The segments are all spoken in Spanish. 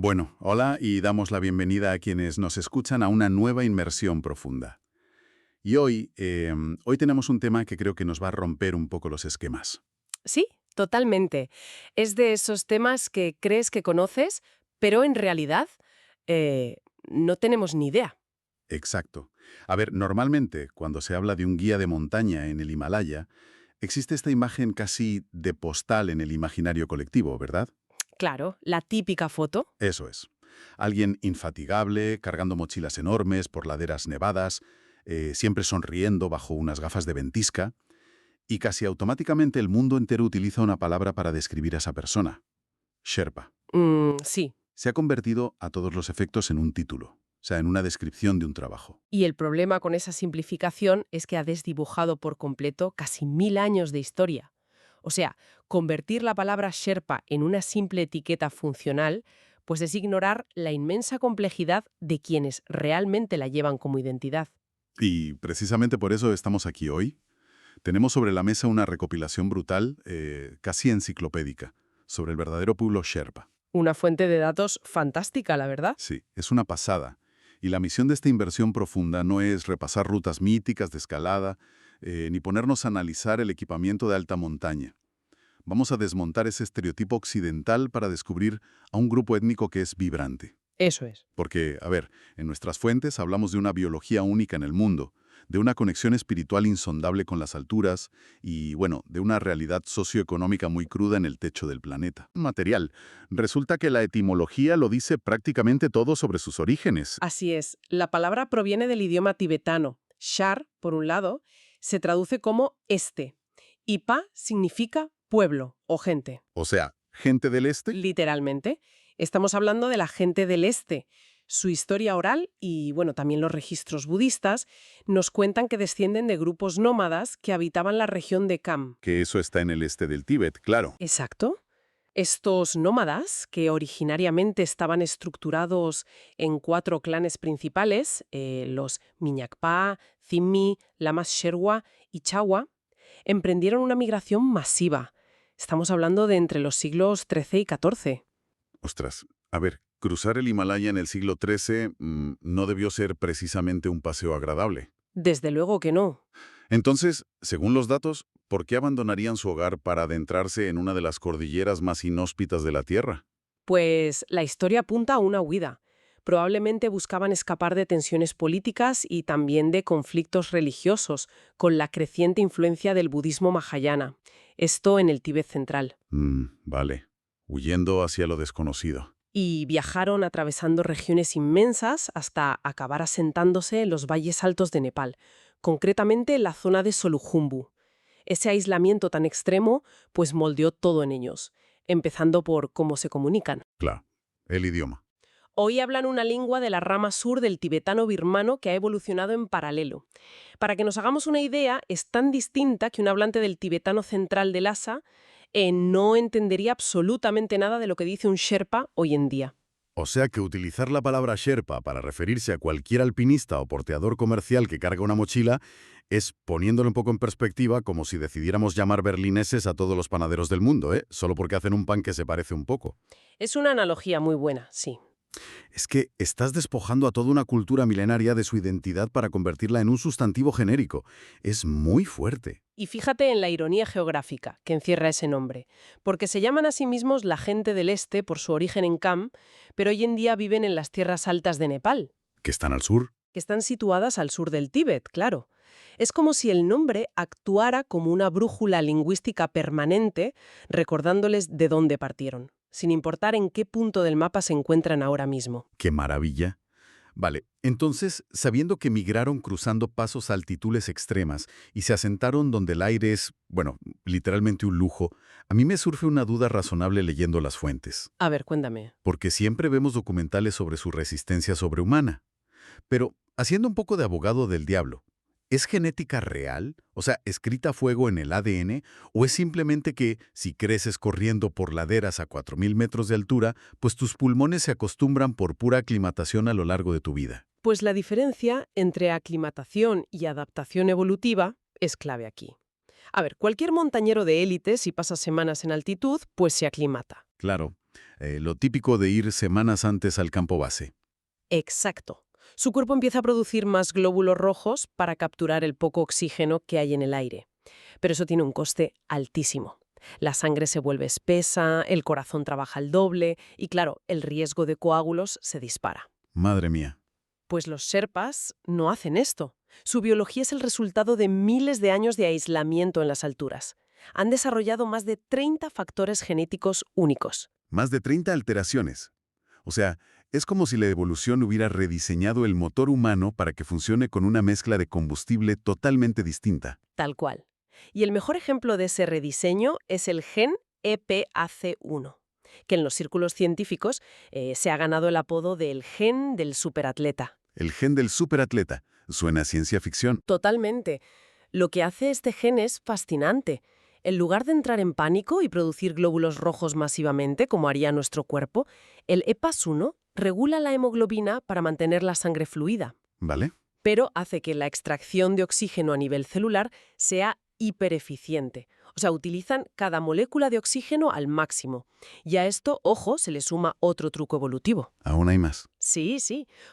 Bueno, hola y damos la bienvenida a quienes nos escuchan a una nueva inmersión profunda. Y hoy tenemos un tema que creo que nos va a romper un poco los esquemas. Sí, totalmente. Es de esos temas que crees que conoces, pero en realidad no tenemos ni idea. Exacto. A ver, normalmente cuando se habla de un guía de montaña en el Himalaya, existe esta imagen casi de postal en el imaginario colectivo, ¿verdad? Claro, la típica foto. Eso es. Alguien infatigable, cargando mochilas enormes por laderas nevadas, siempre sonriendo bajo unas gafas de ventisca. Y casi automáticamente el mundo entero utiliza una palabra para describir a esa persona. Sherpa. Sí. Se ha convertido a todos los efectos en un título, o sea, en una descripción de un trabajo. Y el problema con esa simplificación es que ha desdibujado por completo casi 1000 años de historia. O sea, convertir la palabra Sherpa en una simple etiqueta funcional, pues es ignorar la inmensa complejidad de quienes realmente la llevan como identidad. Y precisamente por eso estamos aquí hoy. Tenemos sobre la mesa una recopilación brutal, casi enciclopédica, sobre el verdadero pueblo Sherpa. Una fuente de datos fantástica, la verdad. Sí, es una pasada. Y la misión de esta inversión profunda no es repasar rutas míticas de escalada, ni ponernos a analizar el equipamiento de alta montaña. Vamos a desmontar ese estereotipo occidental para descubrir a un grupo étnico que es vibrante. Eso es. Porque, a ver, en nuestras fuentes hablamos de una biología única en el mundo, de una conexión espiritual insondable con las alturas y, bueno, de una realidad socioeconómica muy cruda en el techo del planeta. Material. Resulta que la etimología lo dice prácticamente todo sobre sus orígenes. Así es. La palabra proviene del idioma tibetano. Shar, por un lado, se traduce como este. Y pa significa pueblo o gente. O sea, gente del este. Literalmente. Estamos hablando de la gente del este. Su historia oral y, bueno, también los registros budistas nos cuentan que descienden de grupos nómadas que habitaban la región de Kham. Que eso está en el este del Tíbet, claro. Exacto. Estos nómadas, que originariamente estaban estructurados en 4 clanes principales, los Miñakpá, Zimmi, Lamas Sherwa y Chawa, emprendieron una migración masiva. Estamos hablando de entre los siglos XIII y XIV. Ostras, a ver, cruzar el Himalaya en el siglo XIII no debió ser precisamente un paseo agradable. Desde luego que no. Entonces, según los datos, ¿por qué abandonarían su hogar para adentrarse en una de las cordilleras más inhóspitas de la Tierra? Pues la historia apunta a una huida. Probablemente buscaban escapar de tensiones políticas y también de conflictos religiosos, con la creciente influencia del budismo mahayana. Esto en el Tíbet central. Vale. Huyendo hacia lo desconocido. Y viajaron atravesando regiones inmensas hasta acabar asentándose en los valles altos de Nepal, concretamente en la zona de Solukhumbu. Ese aislamiento tan extremo pues moldeó todo en ellos, empezando por cómo se comunican. Claro, el idioma. Hoy hablan una lengua de la rama sur del tibetano birmano que ha evolucionado en paralelo. Para que nos hagamos una idea, es tan distinta que un hablante del tibetano central de Lhasa no entendería absolutamente nada de lo que dice un Sherpa hoy en día. O sea que utilizar la palabra Sherpa para referirse a cualquier alpinista o porteador comercial que carga una mochila es, poniéndolo un poco en perspectiva, como si decidiéramos llamar berlineses a todos los panaderos del mundo, solo porque hacen un pan que se parece un poco. Es una analogía muy buena, sí. Es que estás despojando a toda una cultura milenaria de su identidad para convertirla en un sustantivo genérico. Es muy fuerte. Y fíjate en la ironía geográfica que encierra ese nombre, porque se llaman a sí mismos la gente del este por su origen en Kham, pero hoy en día viven en las tierras altas de Nepal, ¿Que están al sur? que están situadas al sur del Tíbet, claro. Es como si el nombre actuara como una brújula lingüística permanente, recordándoles de dónde partieron, sin importar en qué punto del mapa se encuentran ahora mismo. ¡Qué maravilla! Vale, entonces, sabiendo que migraron cruzando pasos a altitudes extremas y se asentaron donde el aire es, bueno, literalmente un lujo, a mí me surge una duda razonable leyendo las fuentes. A ver, cuéntame. Porque siempre vemos documentales sobre su resistencia sobrehumana. Pero, haciendo un poco de abogado del diablo, ¿es genética real? O sea, ¿escrita a fuego en el ADN? ¿O es simplemente que, si creces corriendo por laderas a 4000 metros de altura, pues tus pulmones se acostumbran por pura aclimatación a lo largo de tu vida? Pues la diferencia entre aclimatación y adaptación evolutiva es clave aquí. A ver, cualquier montañero de élite, si pasa semanas en altitud, pues se aclimata. Claro. Lo típico de ir semanas antes al campo base. Exacto. Su cuerpo empieza a producir más glóbulos rojos para capturar el poco oxígeno que hay en el aire. Pero eso tiene un coste altísimo. La sangre se vuelve espesa, el corazón trabaja al doble y, claro, el riesgo de coágulos se dispara. Madre mía. Pues los Sherpas no hacen esto. Su biología es el resultado de miles de años de aislamiento en las alturas. Han desarrollado más de 30 factores genéticos únicos. Más de 30 alteraciones. O sea, es como si la evolución hubiera rediseñado el motor humano para que funcione con una mezcla de combustible totalmente distinta. Tal cual. Y el mejor ejemplo de ese rediseño es el gen EPAC1, que en los círculos científicos se ha ganado el apodo del gen del superatleta. El gen del superatleta. Suena a ciencia ficción. Totalmente. Lo que hace este gen es fascinante. En lugar de entrar en pánico y producir glóbulos rojos masivamente, como haría nuestro cuerpo, el EPAS1 regula la hemoglobina para mantener la sangre fluida, ¿Vale? pero hace que la extracción de oxígeno a nivel celular sea hipereficiente. O sea, utilizan cada molécula de oxígeno al máximo. Y a esto, ojo, se le suma otro truco evolutivo. Aún hay más. Sí.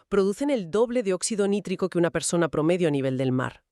Producen el doble de óxido nítrico que una persona promedio a nivel del mar.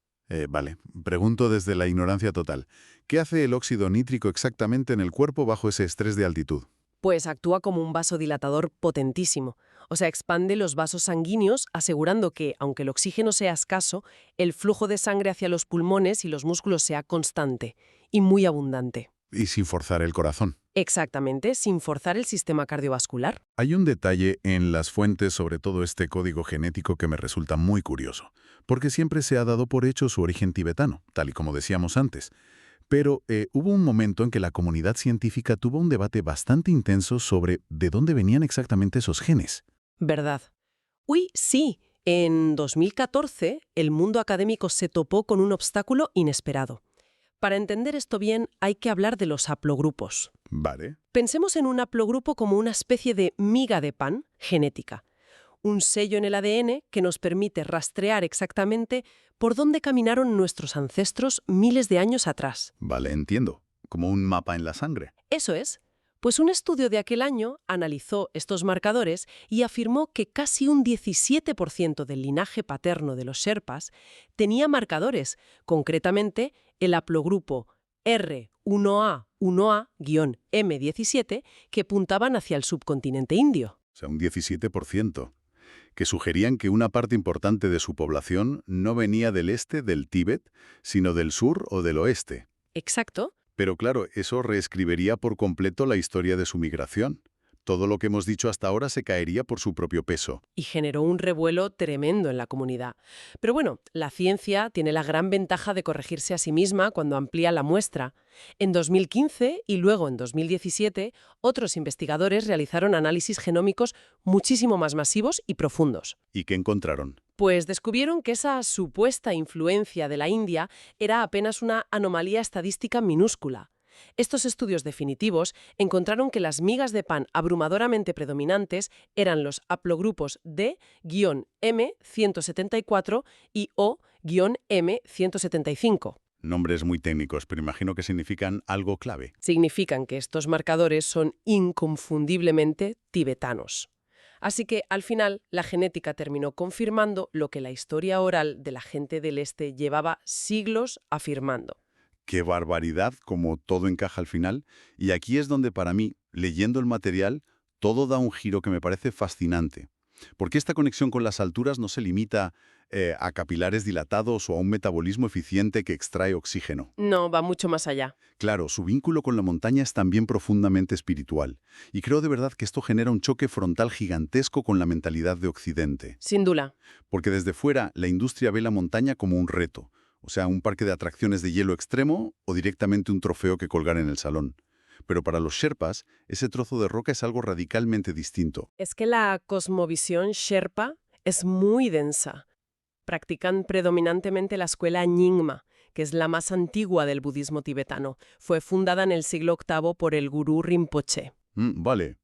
Vale. Pregunto desde la ignorancia total. ¿Qué hace el óxido nítrico exactamente en el cuerpo bajo ese estrés de altitud? Pues actúa como un vasodilatador potentísimo. O sea, expande los vasos sanguíneos, asegurando que, aunque el oxígeno sea escaso, el flujo de sangre hacia los pulmones y los músculos sea constante y muy abundante. Y sin forzar el corazón. Exactamente, sin forzar el sistema cardiovascular. Hay un detalle en las fuentes sobre todo este código genético que me resulta muy curioso, porque siempre se ha dado por hecho su origen tibetano, tal y como decíamos antes. Pero hubo un momento en que la comunidad científica tuvo un debate bastante intenso sobre de dónde venían exactamente esos genes. ¿Verdad? Uy, sí. En 2014, el mundo académico se topó con un obstáculo inesperado. Para entender esto bien, hay que hablar de los haplogrupos. Vale. Pensemos en un haplogrupo como una especie de miga de pan genética. Un sello en el ADN que nos permite rastrear exactamente por dónde caminaron nuestros ancestros miles de años atrás. Vale, entiendo. Como un mapa en la sangre. Eso es. Pues un estudio de aquel año analizó estos marcadores y afirmó que casi un 17% del linaje paterno de los Sherpas tenía marcadores, concretamente el haplogrupo R1A1A-M17, que puntaban hacia el subcontinente indio. O sea, un 17%. Que sugerían que una parte importante de su población no venía del este del Tíbet, sino del sur o del oeste. Exacto. Pero claro, eso reescribiría por completo la historia de su migración. Todo lo que hemos dicho hasta ahora se caería por su propio peso. Y generó un revuelo tremendo en la comunidad. Pero bueno, la ciencia tiene la gran ventaja de corregirse a sí misma cuando amplía la muestra. En 2015 y luego en 2017, otros investigadores realizaron análisis genómicos muchísimo más masivos y profundos. ¿Y qué encontraron? Pues descubrieron que esa supuesta influencia de la India era apenas una anomalía estadística minúscula. Estos estudios definitivos encontraron que las migas de pan abrumadoramente predominantes eran los haplogrupos D-M174 y O-M175. Nombres muy técnicos, pero imagino que significan algo clave. Significan que estos marcadores son inconfundiblemente tibetanos. Así que, al final, la genética terminó confirmando lo que la historia oral de la gente del Este llevaba siglos afirmando. ¡Qué barbaridad! Como todo encaja al final. Y aquí es donde para mí, leyendo el material, todo da un giro que me parece fascinante. Porque esta conexión con las alturas no se limita a capilares dilatados o a un metabolismo eficiente que extrae oxígeno. No, va mucho más allá. Claro, su vínculo con la montaña es también profundamente espiritual. Y creo de verdad que esto genera un choque frontal gigantesco con la mentalidad de Occidente. Sin duda. Porque desde fuera, la industria ve la montaña como un reto. O sea, un parque de atracciones de hielo extremo o directamente un trofeo que colgar en el salón. Pero para los Sherpas, ese trozo de roca es algo radicalmente distinto. Es que la cosmovisión Sherpa es muy densa. Practican predominantemente la escuela Nyingma, que es la más antigua del budismo tibetano. Fue fundada en el siglo VIII por el gurú Rinpoche. Vale.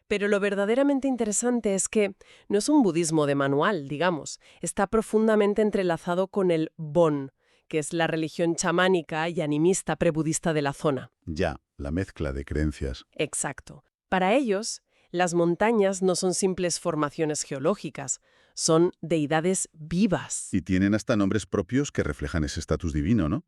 Pero lo verdaderamente interesante es que no es un budismo de manual, digamos. Está profundamente entrelazado con el Bon, que es la religión chamánica y animista prebudista de la zona. Ya, la mezcla de creencias. Exacto. Para ellos, las montañas no son simples formaciones geológicas, son deidades vivas. Y tienen hasta nombres propios que reflejan ese estatus divino, ¿no?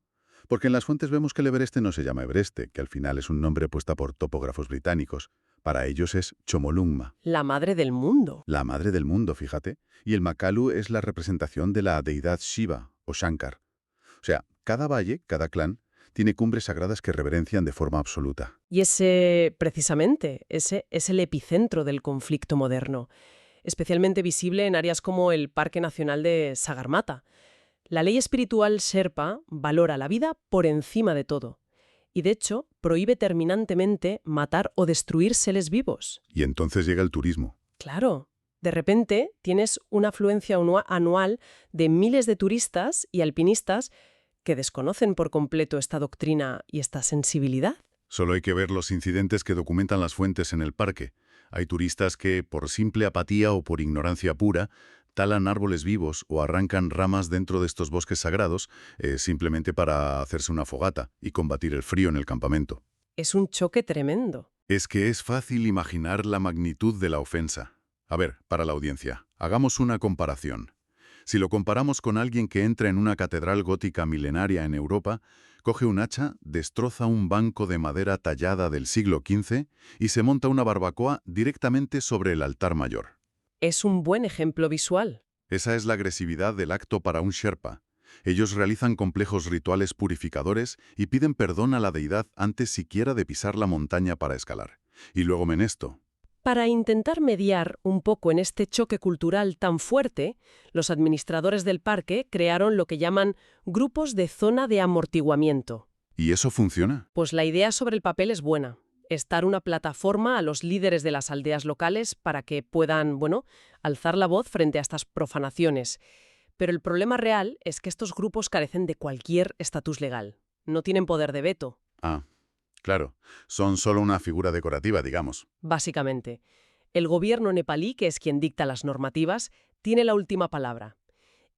Porque en las fuentes vemos que el Evereste no se llama Evereste, que al final es un nombre puesto por topógrafos británicos. Para ellos es Chomolungma, La madre del mundo. la madre del mundo, fíjate. Y el Makalu es la representación de la deidad Shiva o Shankar. O sea, cada valle, cada clan, tiene cumbres sagradas que reverencian de forma absoluta. Y precisamente, ese es el epicentro del conflicto moderno, especialmente visible en áreas como el Parque Nacional de Sagarmatha. La ley espiritual Sherpa valora la vida por encima de todo. Y de hecho, prohíbe terminantemente matar o destruir seres vivos. Y entonces llega el turismo. Claro, de repente tienes una afluencia anual de miles de turistas y alpinistas que desconocen por completo esta doctrina y esta sensibilidad. Solo hay que ver los incidentes que documentan las fuentes en el parque. Hay turistas que, por simple apatía o por ignorancia pura, talan árboles vivos o arrancan ramas dentro de estos bosques sagrados simplemente para hacerse una fogata y combatir el frío en el campamento. Es un choque tremendo. Es que es fácil imaginar la magnitud de la ofensa. A ver, para la audiencia, hagamos una comparación. Si lo comparamos con alguien que entra en una catedral gótica milenaria en Europa, coge un hacha, destroza un banco de madera tallada del siglo XV y se monta una barbacoa directamente sobre el altar mayor. Es un buen ejemplo visual. Esa es la agresividad del acto para un Sherpa. Ellos realizan complejos rituales purificadores y piden perdón a la deidad antes siquiera de pisar la montaña para escalar. Y luego esto. Para intentar mediar un poco en este choque cultural tan fuerte, los administradores del parque crearon lo que llaman grupos de zona de amortiguamiento. ¿Y eso funciona? Pues la idea sobre el papel es buena. Es dar una plataforma a los líderes de las aldeas locales para que puedan, alzar la voz frente a estas profanaciones. Pero el problema real es que estos grupos carecen de cualquier estatus legal. No tienen poder de veto. Ah, claro. Son solo una figura decorativa, digamos. Básicamente, el gobierno nepalí, que es quien dicta las normativas, tiene la última palabra.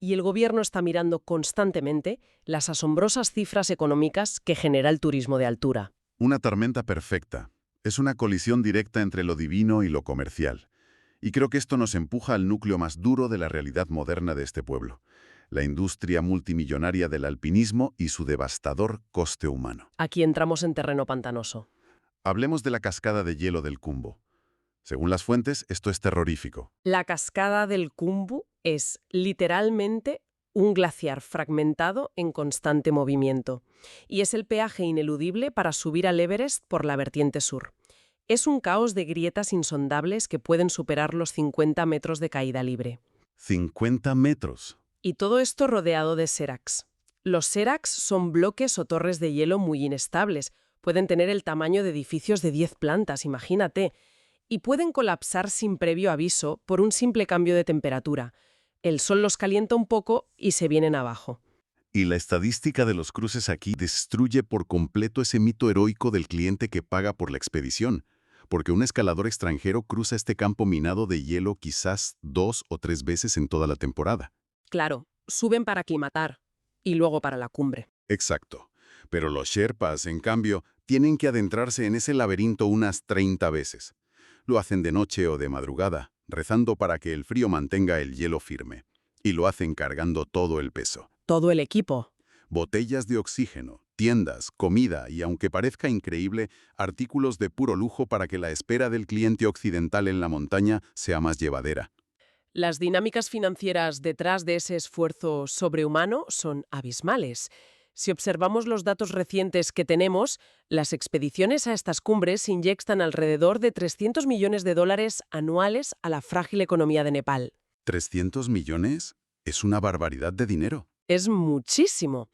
Y el gobierno está mirando constantemente las asombrosas cifras económicas que genera el turismo de altura. Una tormenta perfecta. Es una colisión directa entre lo divino y lo comercial. Y creo que esto nos empuja al núcleo más duro de la realidad moderna de este pueblo. La industria multimillonaria del alpinismo y su devastador coste humano. Aquí entramos en terreno pantanoso. Hablemos de la cascada de hielo del Khumbu. Según las fuentes, esto es terrorífico. La cascada del Khumbu es literalmente un glaciar fragmentado en constante movimiento. Y es el peaje ineludible para subir al Everest por la vertiente sur. Es un caos de grietas insondables que pueden superar los 50 metros de caída libre. 50 metros. Y todo esto rodeado de seracs. Los seracs son bloques o torres de hielo muy inestables. Pueden tener el tamaño de edificios de 10 plantas, imagínate. Y pueden colapsar sin previo aviso por un simple cambio de temperatura. El sol los calienta un poco y se vienen abajo. Y la estadística de los cruces aquí destruye por completo ese mito heroico del cliente que paga por la expedición, porque un escalador extranjero cruza este campo minado de hielo quizás 2 o 3 veces en toda la temporada. Claro, suben para aclimatar y luego para la cumbre. Exacto. Pero los Sherpas, en cambio, tienen que adentrarse en ese laberinto unas 30 veces. Lo hacen de noche o de madrugada, rezando para que el frío mantenga el hielo firme. Y lo hacen cargando todo el peso. Todo el equipo. Botellas de oxígeno, tiendas, comida y, aunque parezca increíble, artículos de puro lujo para que la espera del cliente occidental en la montaña sea más llevadera. Las dinámicas financieras detrás de ese esfuerzo sobrehumano son abismales. Si observamos los datos recientes que tenemos, las expediciones a estas cumbres inyectan alrededor de 300 millones de dólares anuales a la frágil economía de Nepal. ¿300 millones? Es una barbaridad de dinero. Es muchísimo.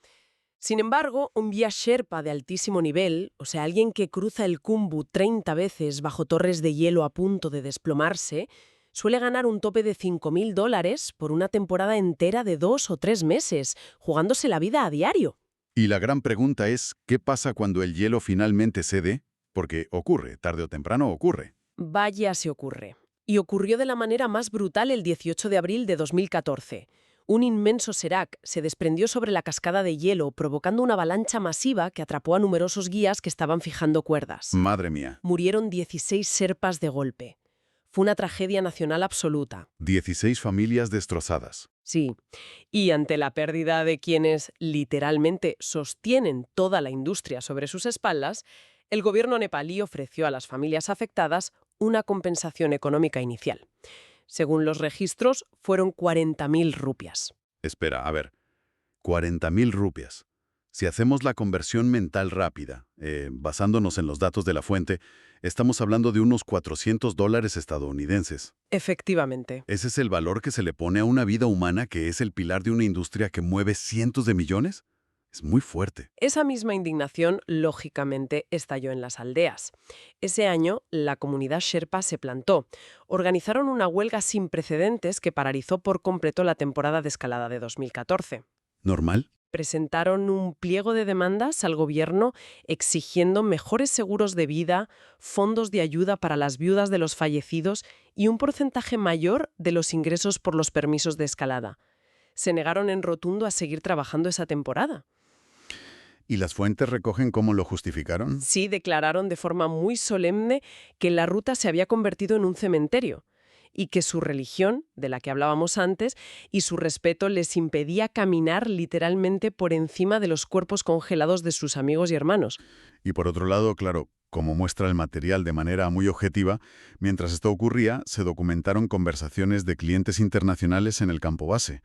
Sin embargo, un guía Sherpa de altísimo nivel, o sea, alguien que cruza el Khumbu 30 veces bajo torres de hielo a punto de desplomarse, suele ganar un tope de 5.000 dólares por una temporada entera de 2 o 3 meses, jugándose la vida a diario. Y la gran pregunta es, ¿qué pasa cuando el hielo finalmente cede? Porque ocurre, tarde o temprano ocurre. Vaya se ocurre. Y ocurrió de la manera más brutal el 18 de abril de 2014. Un inmenso serac se desprendió sobre la cascada de hielo, provocando una avalancha masiva que atrapó a numerosos guías que estaban fijando cuerdas. Madre mía. Murieron 16 sherpas de golpe. Fue una tragedia nacional absoluta. 16 familias destrozadas. Sí, y ante la pérdida de quienes literalmente sostienen toda la industria sobre sus espaldas, el gobierno nepalí ofreció a las familias afectadas una compensación económica inicial. Según los registros, fueron 40.000 rupias. Espera, a ver. 40.000 rupias. Si hacemos la conversión mental rápida, basándonos en los datos de la fuente, estamos hablando de unos $400 estadounidenses. Efectivamente. ¿Ese es el valor que se le pone a una vida humana que es el pilar de una industria que mueve cientos de millones? Es muy fuerte. Esa misma indignación, lógicamente, estalló en las aldeas. Ese año, la comunidad Sherpa se plantó. Organizaron una huelga sin precedentes que paralizó por completo la temporada de escalada de 2014. ¿Normal? Presentaron un pliego de demandas al gobierno exigiendo mejores seguros de vida, fondos de ayuda para las viudas de los fallecidos y un porcentaje mayor de los ingresos por los permisos de escalada. Se negaron en rotundo a seguir trabajando esa temporada. ¿Y las fuentes recogen cómo lo justificaron? Sí, declararon de forma muy solemne que la ruta se había convertido en un cementerio y que su religión, de la que hablábamos antes, y su respeto les impedía caminar literalmente por encima de los cuerpos congelados de sus amigos y hermanos. Y por otro lado, claro, como muestra el material de manera muy objetiva, mientras esto ocurría, se documentaron conversaciones de clientes internacionales en el campo base,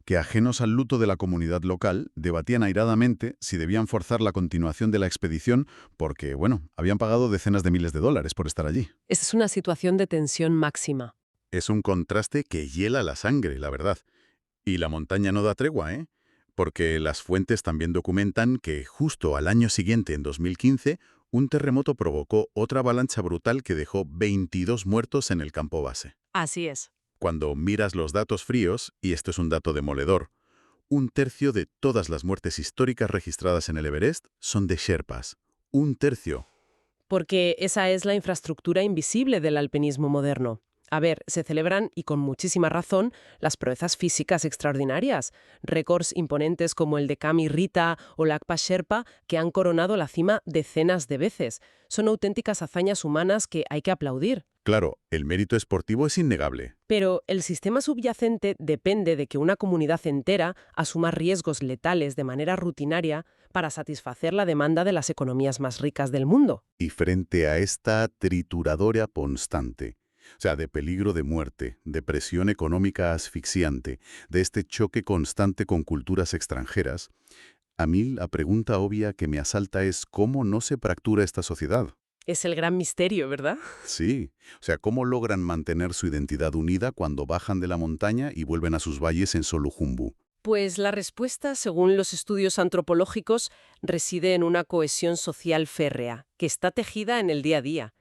que ajenos al luto de la comunidad local, debatían airadamente si debían forzar la continuación de la expedición porque, bueno, habían pagado decenas de miles de dólares por estar allí. Esta es una situación de tensión máxima. Es un contraste que hiela la sangre, la verdad. Y la montaña no da tregua, ¿eh? Porque las fuentes también documentan que justo al año siguiente, en 2015, un terremoto provocó otra avalancha brutal que dejó 22 muertos en el campo base. Así es. Cuando miras los datos fríos, y esto es un dato demoledor, un tercio de todas las muertes históricas registradas en el Everest son de Sherpas. Un tercio. Porque esa es la infraestructura invisible del alpinismo moderno. A ver, se celebran, y con muchísima razón, las proezas físicas extraordinarias, récords imponentes como el de Kami Rita o Lakpa Sherpa, que han coronado la cima decenas de veces. Son auténticas hazañas humanas que hay que aplaudir. Claro, el mérito esportivo es innegable. Pero el sistema subyacente depende de que una comunidad entera asuma riesgos letales de manera rutinaria para satisfacer la demanda de las economías más ricas del mundo. Y frente a esta trituradora constante, o sea, de peligro de muerte, de presión económica asfixiante, de este choque constante con culturas extranjeras, a mí la pregunta obvia que me asalta es ¿cómo no se fractura esta sociedad? Es el gran misterio, ¿verdad? Sí, o sea, ¿cómo logran mantener su identidad unida cuando bajan de la montaña y vuelven a sus valles en Solukhumbu? Pues la respuesta, según los estudios antropológicos, reside en una cohesión social férrea, que está tejida en el día a día.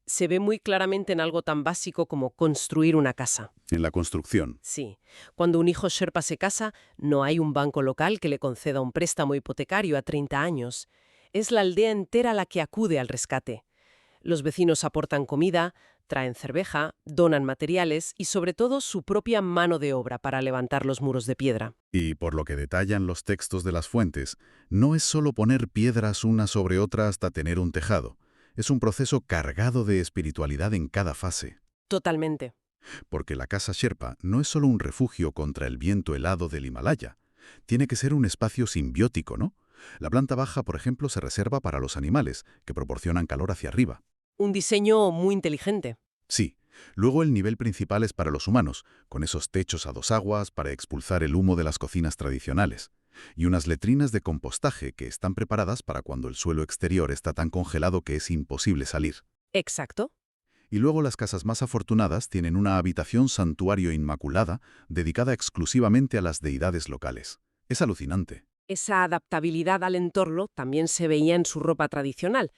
Se ve muy claramente en algo tan básico como construir una casa. En la construcción. Sí, cuando un hijo Sherpa se casa, no hay un banco local que le conceda un préstamo hipotecario a 30 años. Es la aldea entera la que acude al rescate. Los vecinos aportan comida, traen cerveja, donan materiales y sobre todo su propia mano de obra para levantar los muros de piedra. Y por lo que detallan los textos de las fuentes, no es solo poner piedras una sobre otra hasta tener un tejado. Es un proceso cargado de espiritualidad en cada fase. Totalmente. Porque la casa Sherpa no es solo un refugio contra el viento helado del Himalaya. Tiene que ser un espacio simbiótico, ¿no? La planta baja, por ejemplo, se reserva para los animales, que proporcionan calor hacia arriba. Un diseño muy inteligente. Sí. Luego el nivel principal es para los humanos, con esos techos a dos aguas para expulsar el humo de las cocinas tradicionales. Y unas letrinas de compostaje que están preparadas para cuando el suelo exterior está tan congelado que es imposible salir. Exacto. Y luego las casas más afortunadas tienen una habitación santuario inmaculada dedicada exclusivamente a las deidades locales. Es alucinante. Esa adaptabilidad al entorno también se veía en su ropa tradicional.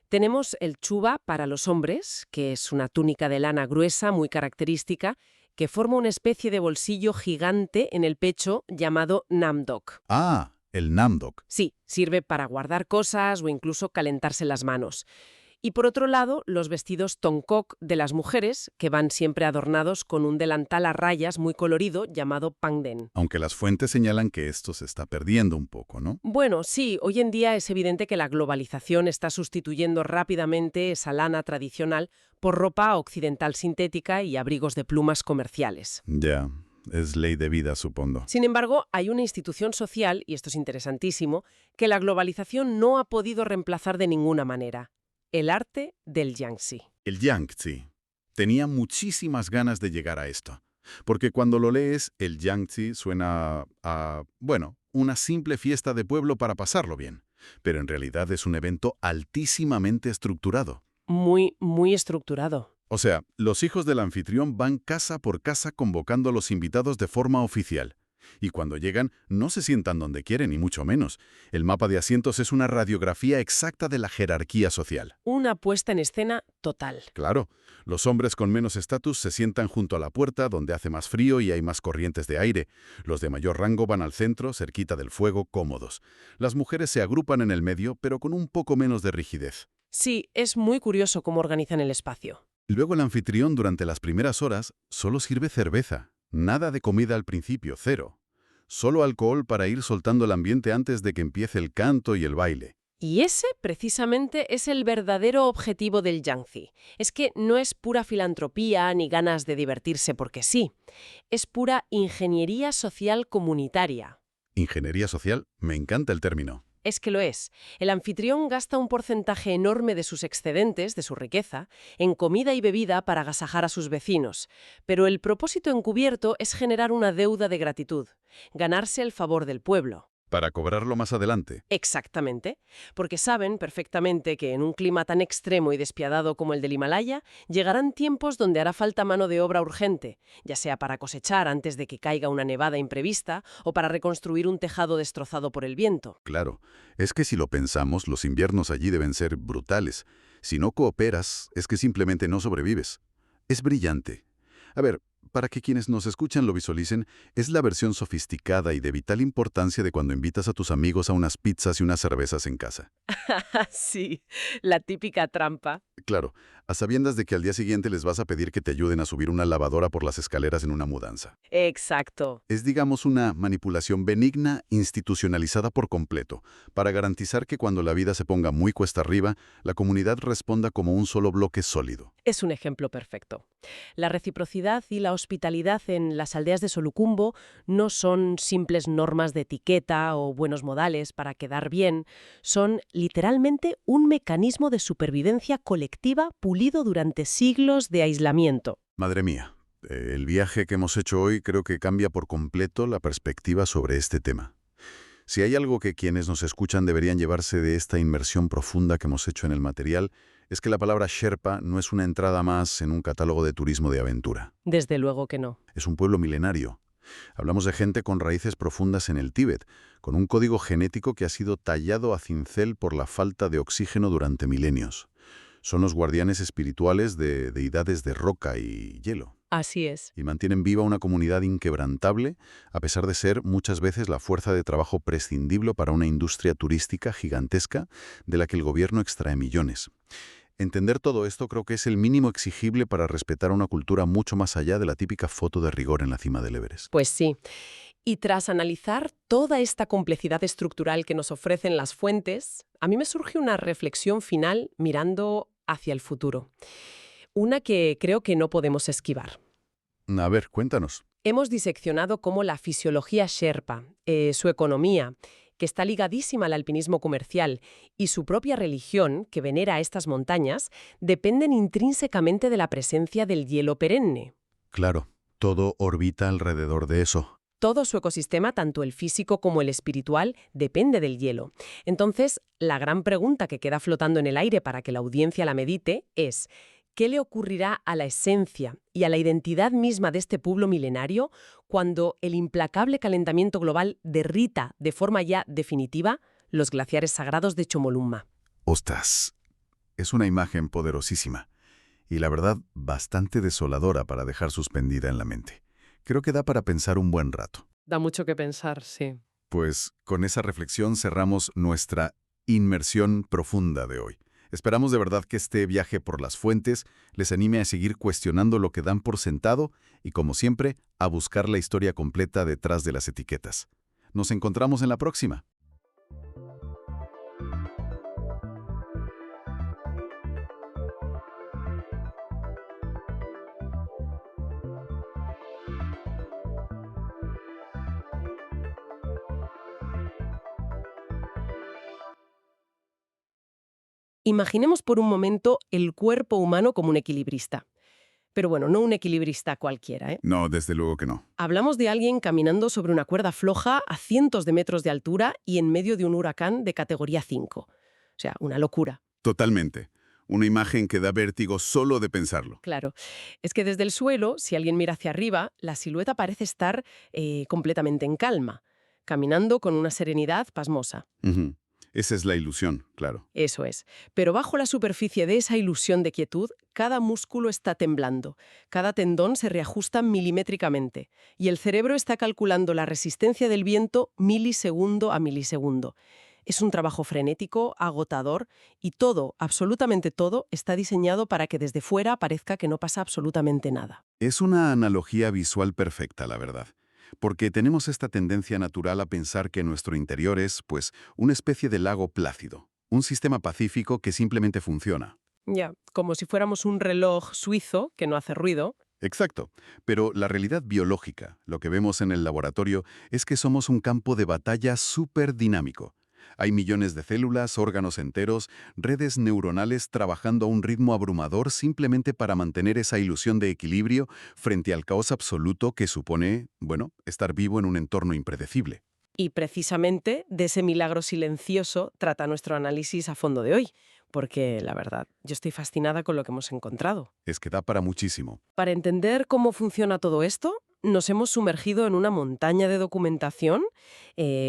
Tenemos el chuba para los hombres, que es una túnica de lana gruesa muy característica, que forma una especie de bolsillo gigante en el pecho llamado namdok. Ah, el namdok. Sí, sirve para guardar cosas o incluso calentarse las manos. Y por otro lado, los vestidos tongkok de las mujeres, que van siempre adornados con un delantal a rayas muy colorido llamado pangden. Aunque las fuentes señalan que esto se está perdiendo un poco, ¿no? Bueno, sí, hoy en día es evidente que la globalización está sustituyendo rápidamente esa lana tradicional por ropa occidental sintética y abrigos de plumas comerciales. Ya, es ley de vida, supongo. Sin embargo, hay una institución social, y esto es interesantísimo, que la globalización no ha podido reemplazar de ninguna manera: el arte del Yangtze. El Yangtze. Tenía muchísimas ganas de llegar a esto. Porque cuando lo lees, el Yangtze suena a, bueno, una simple fiesta de pueblo para pasarlo bien. Pero en realidad es un evento altísimamente estructurado. Muy, muy estructurado. O sea, los hijos del anfitrión van casa por casa convocando a los invitados de forma oficial. Y cuando llegan, no se sientan donde quieren, ni mucho menos. El mapa de asientos es una radiografía exacta de la jerarquía social. Una puesta en escena total. Claro, los hombres con menos estatus se sientan junto a la puerta, donde hace más frío y hay más corrientes de aire. Los de mayor rango van al centro, cerquita del fuego, cómodos. Las mujeres se agrupan en el medio, pero con un poco menos de rigidez. Sí, es muy curioso cómo organizan el espacio. Luego el anfitrión, durante las primeras horas, solo sirve cerveza. Nada de comida al principio, cero. Solo alcohol para ir soltando el ambiente antes de que empiece el canto y el baile. Y ese, precisamente, es el verdadero objetivo del Yangtze. Es que no es pura filantropía ni ganas de divertirse porque sí. Es pura ingeniería social comunitaria. Ingeniería social, me encanta el término. Es que lo es. El anfitrión gasta un porcentaje enorme de sus excedentes, de su riqueza, en comida y bebida para agasajar a sus vecinos. Pero el propósito encubierto es generar una deuda de gratitud, ganarse el favor del pueblo. Para cobrarlo más adelante. Exactamente, porque saben perfectamente que en un clima tan extremo y despiadado como el del Himalaya, llegarán tiempos donde hará falta mano de obra urgente, ya sea para cosechar antes de que caiga una nevada imprevista o para reconstruir un tejado destrozado por el viento. Claro, es que si lo pensamos, los inviernos allí deben ser brutales. Si no cooperas, es que simplemente no sobrevives. Es brillante. A ver, para que quienes nos escuchan lo visualicen, es la versión sofisticada y de vital importancia de cuando invitas a tus amigos a unas pizzas y unas cervezas en casa. Sí, la típica trampa. Claro, a sabiendas de que al día siguiente les vas a pedir que te ayuden a subir una lavadora por las escaleras en una mudanza. Exacto. Es, digamos, una manipulación benigna institucionalizada por completo, para garantizar que cuando la vida se ponga muy cuesta arriba, la comunidad responda como un solo bloque sólido. Es un ejemplo perfecto. La reciprocidad y la hospitalidad en las aldeas de Solucumbo no son simples normas de etiqueta o buenos modales para quedar bien, son literalmente un mecanismo de supervivencia colectiva pulido durante siglos de aislamiento. Madre mía, el viaje que hemos hecho hoy creo que cambia por completo la perspectiva sobre este tema. Si hay algo que quienes nos escuchan deberían llevarse de esta inmersión profunda que hemos hecho en el material, es que la palabra Sherpa no es una entrada más en un catálogo de turismo de aventura. Desde luego que no. Es un pueblo milenario. Hablamos de gente con raíces profundas en el Tíbet, con un código genético que ha sido tallado a cincel por la falta de oxígeno durante milenios. Son los guardianes espirituales de deidades de roca y hielo. Así es. Y mantienen viva una comunidad inquebrantable, a pesar de ser muchas veces la fuerza de trabajo prescindible para una industria turística gigantesca de la que el gobierno extrae millones. Entender todo esto creo que es el mínimo exigible para respetar una cultura mucho más allá de la típica foto de rigor en la cima del Everest. Pues sí. Y tras analizar toda esta complejidad estructural que nos ofrecen las fuentes, a mí me surge una reflexión final mirando hacia el futuro. Una que creo que no podemos esquivar. A ver, cuéntanos. Hemos diseccionado cómo la fisiología Sherpa, su economía, que está ligadísima al alpinismo comercial, y su propia religión, que venera a estas montañas, dependen intrínsecamente de la presencia del hielo perenne. Claro, todo orbita alrededor de eso. Todo su ecosistema, tanto el físico como el espiritual, depende del hielo. Entonces, la gran pregunta que queda flotando en el aire para que la audiencia la medite es: ¿qué le ocurrirá a la esencia y a la identidad misma de este pueblo milenario cuando el implacable calentamiento global derrita de forma ya definitiva los glaciares sagrados de Chomolungma? Ostras, es una imagen poderosísima y la verdad bastante desoladora para dejar suspendida en la mente. Creo que da para pensar un buen rato. Da mucho que pensar, sí. Pues con esa reflexión cerramos nuestra inmersión profunda de hoy. Esperamos de verdad que este viaje por las fuentes les anime a seguir cuestionando lo que dan por sentado y, como siempre, a buscar la historia completa detrás de las etiquetas. Nos encontramos en la próxima. Imaginemos por un momento el cuerpo humano como un equilibrista. Pero bueno, no un equilibrista cualquiera, ¿eh? No, desde luego que no. Hablamos de alguien caminando sobre una cuerda floja a cientos de metros de altura y en medio de un huracán de categoría 5. O sea, una locura. Totalmente. Una imagen que da vértigo solo de pensarlo. Claro. Es que desde el suelo, si alguien mira hacia arriba, la silueta parece estar completamente en calma, caminando con una serenidad pasmosa. Ujú. Esa es la ilusión, claro. Eso es. Pero bajo la superficie de esa ilusión de quietud, cada músculo está temblando, cada tendón se reajusta milimétricamente y el cerebro está calculando la resistencia del viento milisegundo a milisegundo. Es un trabajo frenético, agotador y todo, absolutamente todo, está diseñado para que desde fuera parezca que no pasa absolutamente nada. Es una analogía visual perfecta, la verdad. Porque tenemos esta tendencia natural a pensar que nuestro interior es, pues, una especie de lago plácido, un sistema pacífico que simplemente funciona. Ya, como si fuéramos un reloj suizo que no hace ruido. Exacto, pero la realidad biológica, lo que vemos en el laboratorio, es que somos un campo de batalla súper dinámico. Hay millones de células, órganos enteros, redes neuronales trabajando a un ritmo abrumador simplemente para mantener esa ilusión de equilibrio frente al caos absoluto que supone, bueno, estar vivo en un entorno impredecible. Y precisamente de ese milagro silencioso trata nuestro análisis a fondo de hoy, porque la verdad, yo estoy fascinada con lo que hemos encontrado. Es que da para muchísimo. Para entender cómo funciona todo esto, nos hemos sumergido en una montaña de documentación,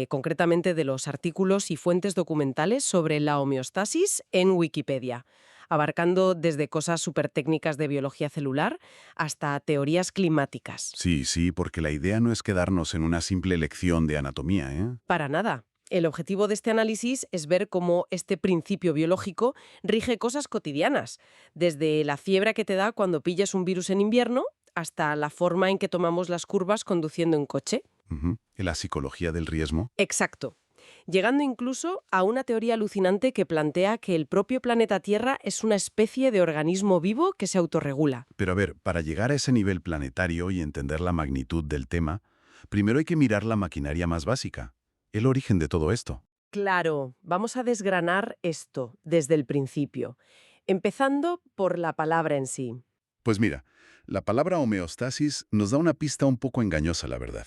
concretamente de los artículos y fuentes documentales sobre la homeostasis en Wikipedia, abarcando desde cosas súper técnicas de biología celular hasta teorías climáticas. Sí, sí, porque la idea no es quedarnos en una simple lección de anatomía, ¿eh? Para nada. El objetivo de este análisis es ver cómo este principio biológico rige cosas cotidianas, desde la fiebre que te da cuando pillas un virus en invierno hasta la forma en que tomamos las curvas conduciendo en coche. Ujú. La psicología del riesgo. Exacto. Llegando incluso a una teoría alucinante que plantea que el propio planeta Tierra es una especie de organismo vivo que se autorregula. Pero a ver, para llegar a ese nivel planetario y entender la magnitud del tema, primero hay que mirar la maquinaria más básica, el origen de todo esto. Claro, vamos a desgranar esto desde el principio, empezando por la palabra en sí. Pues mira, la palabra homeostasis nos da una pista un poco engañosa, la verdad.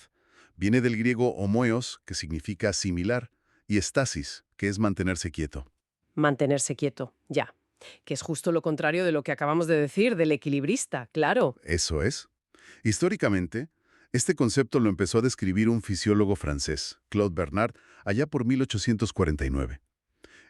Viene del griego homoeos, que significa similar, y estasis, que es mantenerse quieto. Mantenerse quieto, ya. Que es justo lo contrario de lo que acabamos de decir del equilibrista, claro. Eso es. Históricamente, este concepto lo empezó a describir un fisiólogo francés, Claude Bernard, allá por 1849.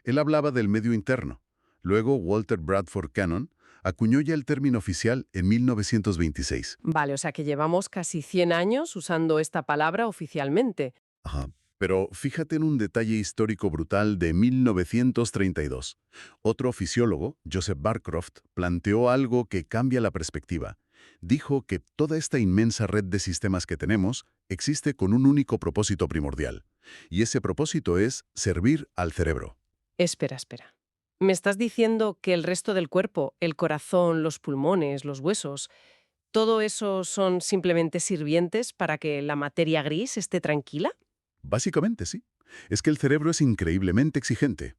Él hablaba del medio interno. Luego, Walter Bradford Cannon acuñó ya el término oficial en 1926. Vale, o sea que llevamos casi 100 años usando esta palabra oficialmente. Ajá. Pero fíjate en un detalle histórico brutal de 1932. Otro fisiólogo, Joseph Barcroft, planteó algo que cambia la perspectiva. Dijo que toda esta inmensa red de sistemas que tenemos existe con un único propósito primordial. Y ese propósito es servir al cerebro. Espera, espera. ¿Me estás diciendo que el resto del cuerpo, el corazón, los pulmones, los huesos, todo eso son simplemente sirvientes para que la materia gris esté tranquila? Básicamente sí. Es que el cerebro es increíblemente exigente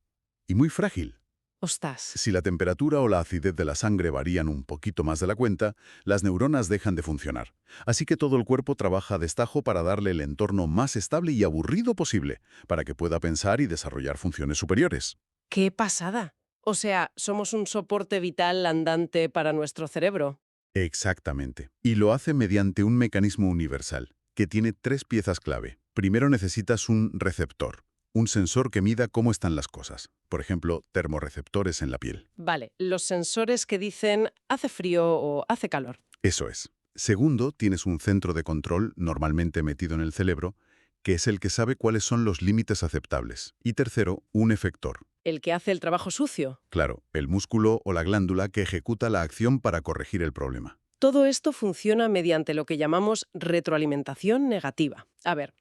y muy frágil. Ostras. Si la temperatura o la acidez de la sangre varían un poquito más de la cuenta, las neuronas dejan de funcionar. Así que todo el cuerpo trabaja a destajo para darle el entorno más estable y aburrido posible, para que pueda pensar y desarrollar funciones superiores. ¡Qué pasada! O sea, somos un soporte vital andante para nuestro cerebro. Exactamente. Y lo hace mediante un mecanismo universal, que tiene tres piezas clave. Primero necesitas un receptor, un sensor que mida cómo están las cosas. Por ejemplo, termorreceptores en la piel. Vale, los sensores que dicen hace frío o hace calor. Eso es. Segundo, tienes un centro de control, normalmente metido en el cerebro, que es el que sabe cuáles son los límites aceptables. Y tercero, un efector. el que hace el trabajo sucio. Claro, el músculo o la glándula que ejecuta la acción para corregir el problema. Todo esto funciona mediante lo que llamamos retroalimentación negativa. A ver,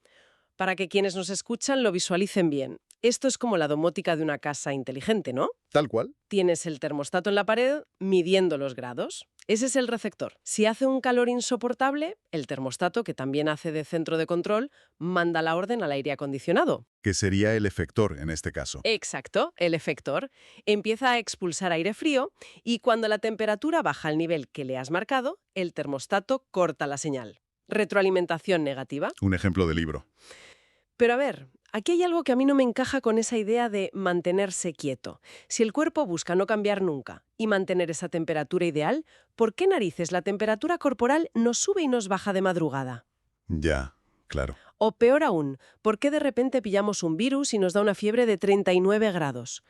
para que quienes nos escuchan lo visualicen bien. Esto es como la domótica de una casa inteligente, ¿no? Tal cual. Tienes el termostato en la pared midiendo los grados. Ese es el receptor. Si hace un calor insoportable, el termostato, que también hace de centro de control, manda la orden al aire acondicionado. Que sería el efector en este caso. Exacto, el efector empieza a expulsar aire frío y cuando la temperatura baja al nivel que le has marcado, el termostato corta la señal. Retroalimentación negativa. Un ejemplo de libro. Pero a ver, aquí hay algo que a mí no me encaja con esa idea de mantenerse quieto. Si el cuerpo busca no cambiar nunca y mantener esa temperatura ideal, ¿por qué narices la temperatura corporal nos sube y nos baja de madrugada? Ya, claro. O peor aún, ¿por qué de repente pillamos un virus y nos da una fiebre de 39 grados?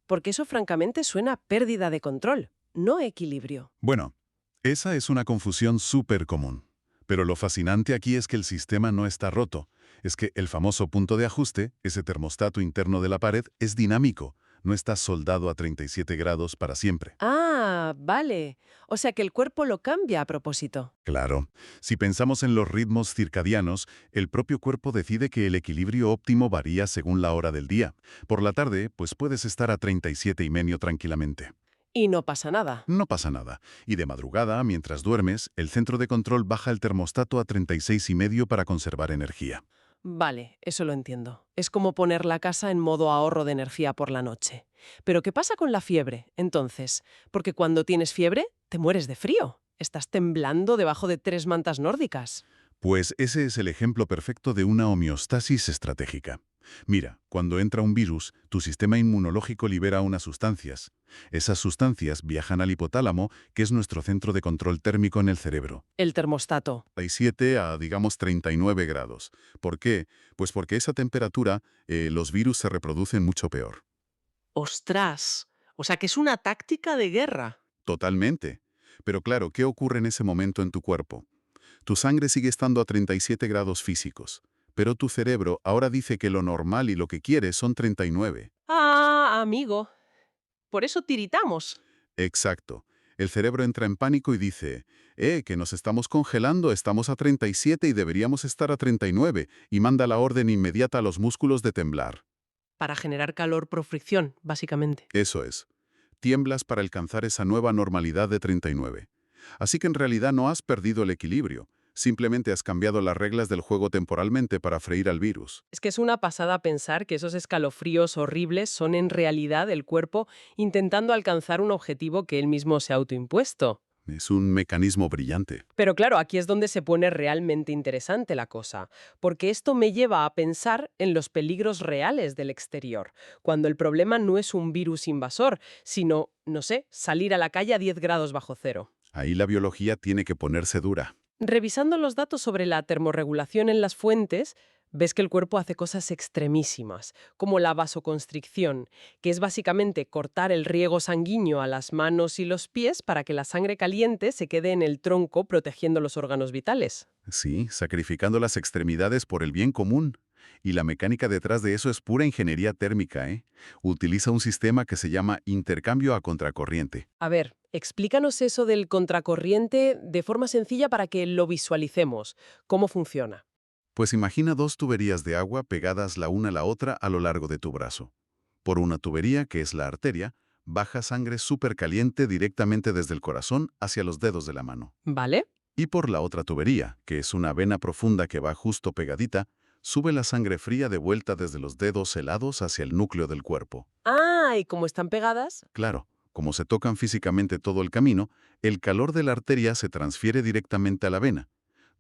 Porque eso francamente suena a pérdida de control, no equilibrio. Bueno, esa es una confusión súper común. Pero lo fascinante aquí es que el sistema no está roto. Es que el famoso punto de ajuste, ese termostato interno de la pared, es dinámico. No está soldado a 37 grados para siempre. Ah, vale. O sea que el cuerpo lo cambia a propósito. Claro. Si pensamos en los ritmos circadianos, el propio cuerpo decide que el equilibrio óptimo varía según la hora del día. Por la tarde, pues puedes estar a 37,5 tranquilamente. Y no pasa nada. No pasa nada. Y de madrugada, mientras duermes, el centro de control baja el termostato a 36,5 para conservar energía. Vale, eso lo entiendo. Es como poner la casa en modo ahorro de energía por la noche. Pero ¿qué pasa con la fiebre, entonces? Porque cuando tienes fiebre, te mueres de frío. Estás temblando debajo de 3 mantas nórdicas. Pues ese es el ejemplo perfecto de una homeostasis estratégica. Mira, cuando entra un virus, tu sistema inmunológico libera unas sustancias. Esas sustancias viajan al hipotálamo, que es nuestro centro de control térmico en el cerebro. El termostato. 37 a, digamos, 39 grados. ¿Por qué? Pues porque esa temperatura, los virus se reproducen mucho peor. ¡Ostras! O sea que es una táctica de guerra. Totalmente. Pero claro, ¿qué ocurre en ese momento en tu cuerpo? Tu sangre sigue estando a 37 grados físicos, pero tu cerebro ahora dice que lo normal y lo que quiere son 39. Ah, amigo. Por eso tiritamos. Exacto. El cerebro entra en pánico y dice, que nos estamos congelando, estamos a 37 y deberíamos estar a 39, y manda la orden inmediata a los músculos de temblar. Para generar calor por fricción, básicamente. Eso es. Tiemblas para alcanzar esa nueva normalidad de 39. Así que en realidad no has perdido el equilibrio, simplemente has cambiado las reglas del juego temporalmente para freír al virus. Es que es una pasada pensar que esos escalofríos horribles son en realidad el cuerpo intentando alcanzar un objetivo que él mismo se ha autoimpuesto. Es un mecanismo brillante. Pero claro, aquí es donde se pone realmente interesante la cosa, porque esto me lleva a pensar en los peligros reales del exterior, cuando el problema no es un virus invasor, sino, no sé, salir a la calle a 10 grados bajo cero. Ahí la biología tiene que ponerse dura. Revisando los datos sobre la termorregulación en las fuentes, ves que el cuerpo hace cosas extremísimas, como la vasoconstricción, que es básicamente cortar el riego sanguíneo a las manos y los pies para que la sangre caliente se quede en el tronco protegiendo los órganos vitales. Sí, sacrificando las extremidades por el bien común. Y la mecánica detrás de eso es pura ingeniería térmica, ¿eh? Utiliza un sistema que se llama intercambio a contracorriente. A ver, explícanos eso del contracorriente de forma sencilla para que lo visualicemos. ¿Cómo funciona? Pues imagina dos tuberías de agua pegadas la una a la otra a lo largo de tu brazo. Por una tubería, que es la arteria, baja sangre súper caliente directamente desde el corazón hacia los dedos de la mano. ¿Vale? Y por la otra tubería, que es una vena profunda que va justo pegadita, sube la sangre fría de vuelta desde los dedos helados hacia el núcleo del cuerpo. Ah, ¿y cómo están pegadas? Claro, como se tocan físicamente todo el camino, el calor de la arteria se transfiere directamente a la vena.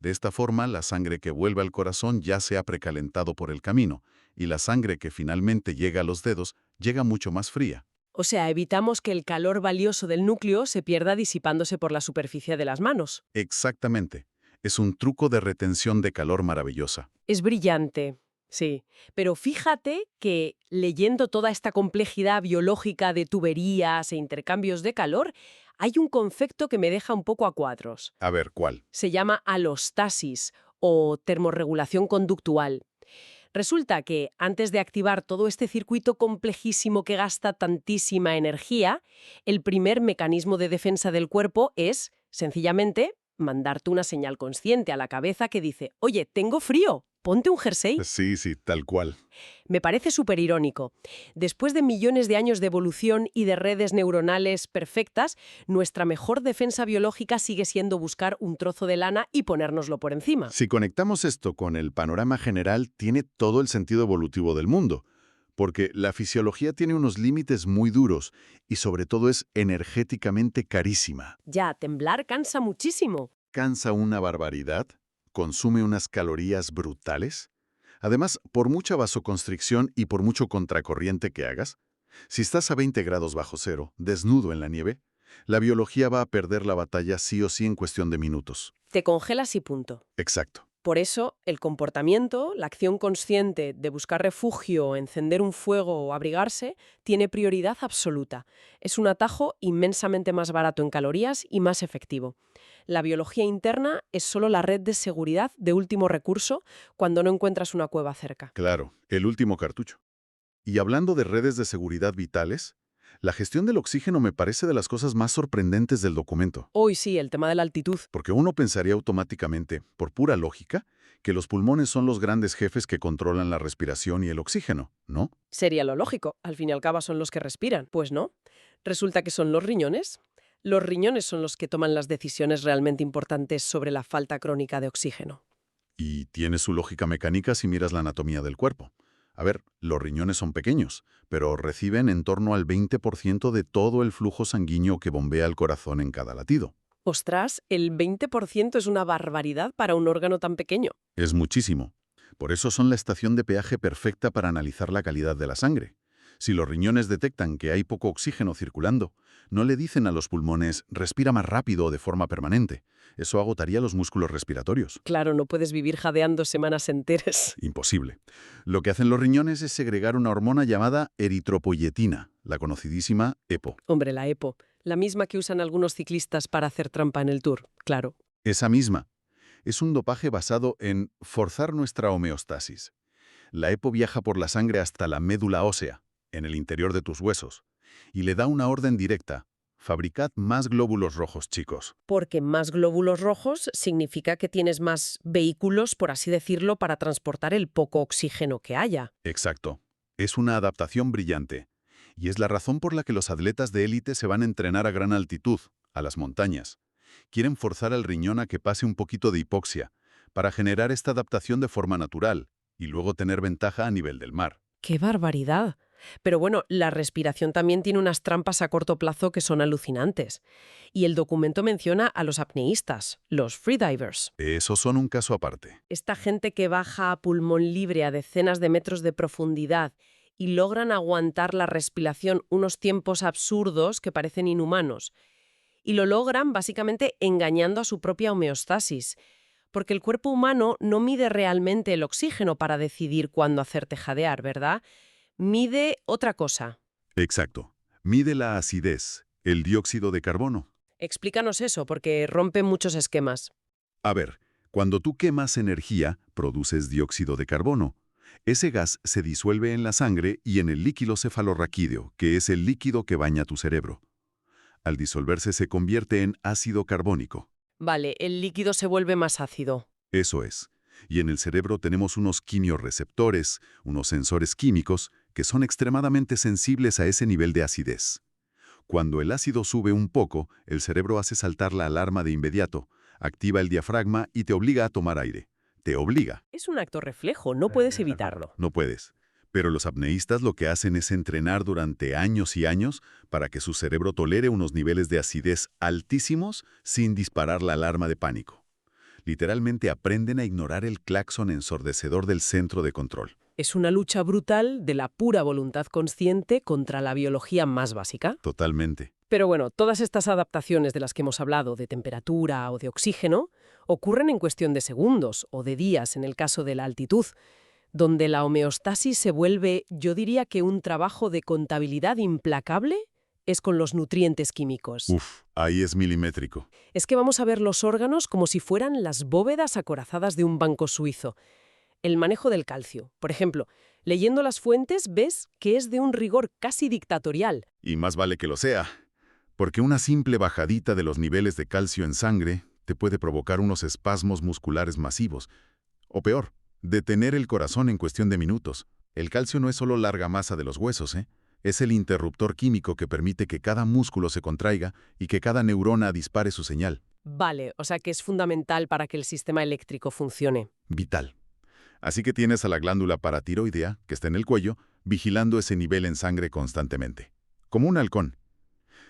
De esta forma, la sangre que vuelve al corazón ya se ha precalentado por el camino, y la sangre que finalmente llega a los dedos llega mucho más fría. O sea, evitamos que el calor valioso del núcleo se pierda disipándose por la superficie de las manos. Exactamente. Es un truco de retención de calor maravillosa. Es brillante, sí. Pero fíjate que leyendo toda esta complejidad biológica de tuberías e intercambios de calor, hay un concepto que me deja un poco a cuadros. A ver, ¿cuál? Se llama alostasis o termorregulación conductual. Resulta que antes de activar todo este circuito complejísimo que gasta tantísima energía, el primer mecanismo de defensa del cuerpo es, sencillamente, mandarte una señal consciente a la cabeza que dice, oye, tengo frío, ponte un jersey. Sí, sí, tal cual. Me parece súper irónico. Después de millones de años de evolución y de redes neuronales perfectas, nuestra mejor defensa biológica sigue siendo buscar un trozo de lana y ponérnoslo por encima. Si conectamos esto con el panorama general, tiene todo el sentido evolutivo del mundo, porque la fisiología tiene unos límites muy duros y sobre todo es energéticamente carísima. Ya, temblar cansa muchísimo. Cansa una barbaridad, consume unas calorías brutales. Además, por mucha vasoconstricción y por mucho contracorriente que hagas, si estás a 20 grados bajo cero, desnudo en la nieve, la biología va a perder la batalla sí o sí en cuestión de minutos. Te congelas y punto. Exacto. Por eso, el comportamiento, la acción consciente de buscar refugio, encender un fuego o abrigarse, tiene prioridad absoluta. Es un atajo inmensamente más barato en calorías y más efectivo. La biología interna es solo la red de seguridad de último recurso cuando no encuentras una cueva cerca. Claro, el último cartucho. Y hablando de redes de seguridad vitales, la gestión del oxígeno me parece de las cosas más sorprendentes del documento. Hoy sí, el tema de la altitud. Porque uno pensaría automáticamente, por pura lógica, que los pulmones son los grandes jefes que controlan la respiración y el oxígeno, ¿no? Sería lo lógico. Al fin y al cabo son los que respiran. Pues no. Resulta que son los riñones. Los riñones son los que toman las decisiones realmente importantes sobre la falta crónica de oxígeno. Y tiene su lógica mecánica si miras la anatomía del cuerpo. A ver, los riñones son pequeños, pero reciben en torno al 20% de todo el flujo sanguíneo que bombea el corazón en cada latido. Ostras, el 20% es una barbaridad para un órgano tan pequeño. Es muchísimo. Por eso son la estación de peaje perfecta para analizar la calidad de la sangre. Si los riñones detectan que hay poco oxígeno circulando, no le dicen a los pulmones «respira más rápido» o de forma permanente. Eso agotaría los músculos respiratorios. Claro, no puedes vivir jadeando semanas enteras. Imposible. Lo que hacen los riñones es segregar una hormona llamada eritropoyetina, la conocidísima EPO. Hombre, la EPO, la misma que usan algunos ciclistas para hacer trampa en el Tour, claro. Esa misma. Es un dopaje basado en forzar nuestra homeostasis. La EPO viaja por la sangre hasta la médula ósea, en el interior de tus huesos, y le da una orden directa. Fabricad más glóbulos rojos, chicos. Porque más glóbulos rojos significa que tienes más vehículos, por así decirlo, para transportar el poco oxígeno que haya. Exacto. Es una adaptación brillante. Y es la razón por la que los atletas de élite se van a entrenar a gran altitud, a las montañas. Quieren forzar al riñón a que pase un poquito de hipoxia, para generar esta adaptación de forma natural, y luego tener ventaja a nivel del mar. ¡Qué barbaridad! Pero bueno, la respiración también tiene unas trampas a corto plazo que son alucinantes. Y el documento menciona a los apneístas, los freedivers. Esos son un caso aparte. Esta gente que baja a pulmón libre a decenas de metros de profundidad y logran aguantar la respiración unos tiempos absurdos que parecen inhumanos. Y lo logran básicamente engañando a su propia homeostasis. Porque el cuerpo humano no mide realmente el oxígeno para decidir cuándo hacerte jadear, ¿verdad? Mide otra cosa. Exacto. Mide la acidez, el dióxido de carbono. Explícanos eso, porque rompe muchos esquemas. A ver, cuando tú quemas energía, produces dióxido de carbono. Ese gas se disuelve en la sangre y en el líquido cefalorraquídeo, que es el líquido que baña tu cerebro. Al disolverse se convierte en ácido carbónico. Vale, el líquido se vuelve más ácido. Eso es. Y en el cerebro tenemos unos quimiorreceptores, unos sensores químicos, que son extremadamente sensibles a ese nivel de acidez. Cuando el ácido sube un poco, el cerebro hace saltar la alarma de inmediato, activa el diafragma y te obliga a tomar aire. Te obliga. Es un acto reflejo, no puedes evitarlo. No puedes. Pero los apneístas lo que hacen es entrenar durante años y años para que su cerebro tolere unos niveles de acidez altísimos sin disparar la alarma de pánico. Literalmente aprenden a ignorar el claxon ensordecedor del centro de control. Es una lucha brutal de la pura voluntad consciente contra la biología más básica. Totalmente. Pero bueno, todas estas adaptaciones de las que hemos hablado, de temperatura o de oxígeno, ocurren en cuestión de segundos o de días en el caso de la altitud, donde la homeostasis se vuelve, yo diría que un trabajo de contabilidad implacable es con los nutrientes químicos. Uf, ahí es milimétrico. Es que vamos a ver los órganos como si fueran las bóvedas acorazadas de un banco suizo. el manejo del calcio. Por ejemplo, leyendo las fuentes ves que es de un rigor casi dictatorial. Y más vale que lo sea, porque una simple bajadita de los niveles de calcio en sangre te puede provocar unos espasmos musculares masivos. O peor, detener el corazón en cuestión de minutos. El calcio no es solo la argamasa de los huesos, ¿eh? Es el interruptor químico que permite que cada músculo se contraiga y que cada neurona dispare su señal. Vale, o sea que es fundamental para que el sistema eléctrico funcione. Vital. Así que tienes a la glándula paratiroidea, que está en el cuello, vigilando ese nivel en sangre constantemente. Como un halcón.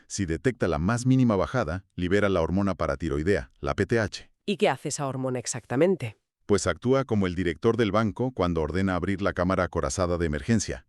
Si detecta la más mínima bajada, libera la hormona paratiroidea, la PTH. ¿Y qué hace esa hormona exactamente? Pues actúa como el director del banco cuando ordena abrir la cámara acorazada de emergencia.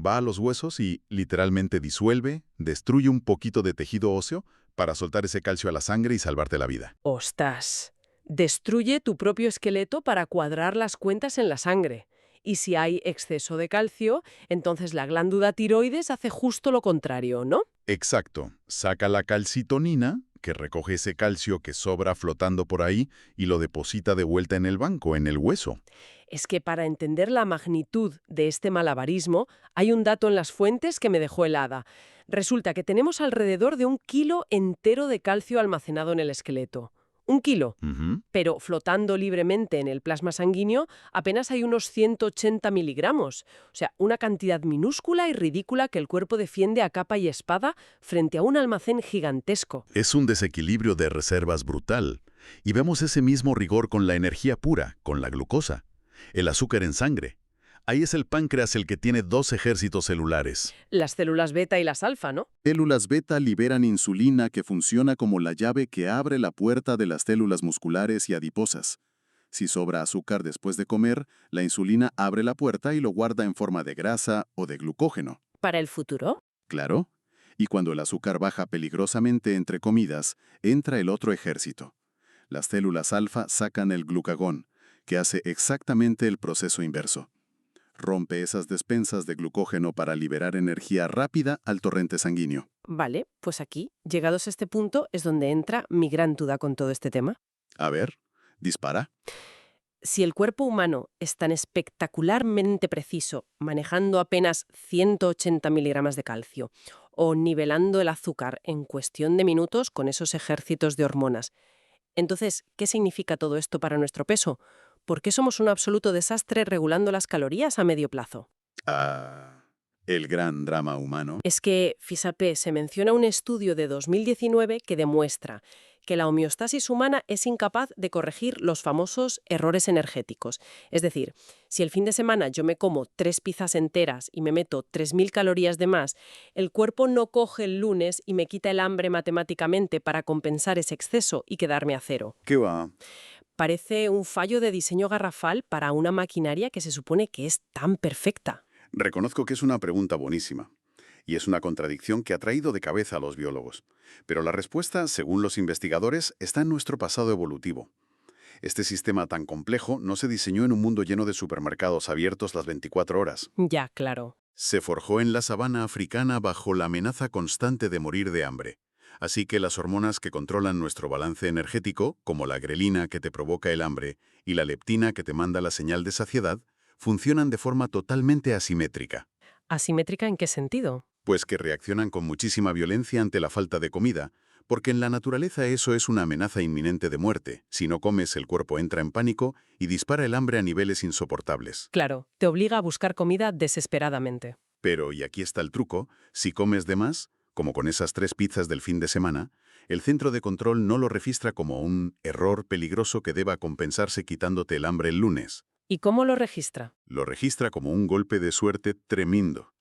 Va a los huesos y, literalmente, disuelve, destruye un poquito de tejido óseo para soltar ese calcio a la sangre y salvarte la vida. ¡Ostras! Destruye tu propio esqueleto para cuadrar las cuentas en la sangre. Y si hay exceso de calcio, entonces la glándula tiroides hace justo lo contrario, ¿no? Exacto. Saca la calcitonina, que recoge ese calcio que sobra flotando por ahí y lo deposita de vuelta en el banco, en el hueso. Es que para entender la magnitud de este malabarismo, hay un dato en las fuentes que me dejó helada. Resulta que tenemos alrededor de 1 kilo entero de calcio almacenado en el esqueleto. 1 kilo. Ujú. Pero flotando libremente en el plasma sanguíneo apenas hay unos 180 miligramos. O sea, una cantidad minúscula y ridícula que el cuerpo defiende a capa y espada frente a un almacén gigantesco. Es un desequilibrio de reservas brutal. Y vemos ese mismo rigor con la energía pura, con la glucosa. El azúcar en sangre. Ahí es el páncreas el que tiene 2 ejércitos celulares. Las células beta y las alfa, ¿no? Células beta liberan insulina que funciona como la llave que abre la puerta de las células musculares y adiposas. Si sobra azúcar después de comer, la insulina abre la puerta y lo guarda en forma de grasa o de glucógeno. ¿Para el futuro? ¿Claro? Y cuando el azúcar baja peligrosamente entre comidas, entra el otro ejército. Las células alfa sacan el glucagón, que hace exactamente el proceso inverso. Rompe esas despensas de glucógeno para liberar energía rápida al torrente sanguíneo. Vale, pues aquí, llegados a este punto, es donde entra mi gran duda con todo este tema. A ver, dispara. Si el cuerpo humano es tan espectacularmente preciso, manejando apenas 180 miligramos de calcio, o nivelando el azúcar en cuestión de minutos con esos ejércitos de hormonas, entonces, ¿qué significa todo esto para nuestro peso? ¿Por qué somos un absoluto desastre regulando las calorías a medio plazo? El gran drama humano. Es que, fíjate, se menciona un estudio de 2019 que demuestra que la homeostasis humana es incapaz de corregir los famosos errores energéticos. Es decir, si el fin de semana yo me como 3 pizzas enteras y me meto 3000 calorías de más, el cuerpo no coge el lunes y me quita el hambre matemáticamente para compensar ese exceso y quedarme a cero. ¿Qué va? Parece un fallo de diseño garrafal para una maquinaria que se supone que es tan perfecta. Reconozco que es una pregunta buenísima. Y es una contradicción que ha traído de cabeza a los biólogos. Pero la respuesta, según los investigadores, está en nuestro pasado evolutivo. Este sistema tan complejo no se diseñó en un mundo lleno de supermercados abiertos las 24 horas. Ya, claro. Se forjó en la sabana africana bajo la amenaza constante de morir de hambre. Así que las hormonas que controlan nuestro balance energético, como la grelina que te provoca el hambre y la leptina que te manda la señal de saciedad, funcionan de forma totalmente asimétrica. ¿Asimétrica en qué sentido? Pues que reaccionan con muchísima violencia ante la falta de comida, porque en la naturaleza eso es una amenaza inminente de muerte. Si no comes, el cuerpo entra en pánico y dispara el hambre a niveles insoportables. Claro, te obliga a buscar comida desesperadamente. Pero, y aquí está el truco, si comes de más, como con esas 3 pizzas del fin de semana, el centro de control no lo registra como un error peligroso que deba compensarse quitándote el hambre el lunes. ¿Y cómo lo registra? Lo registra como un golpe de suerte tremendo.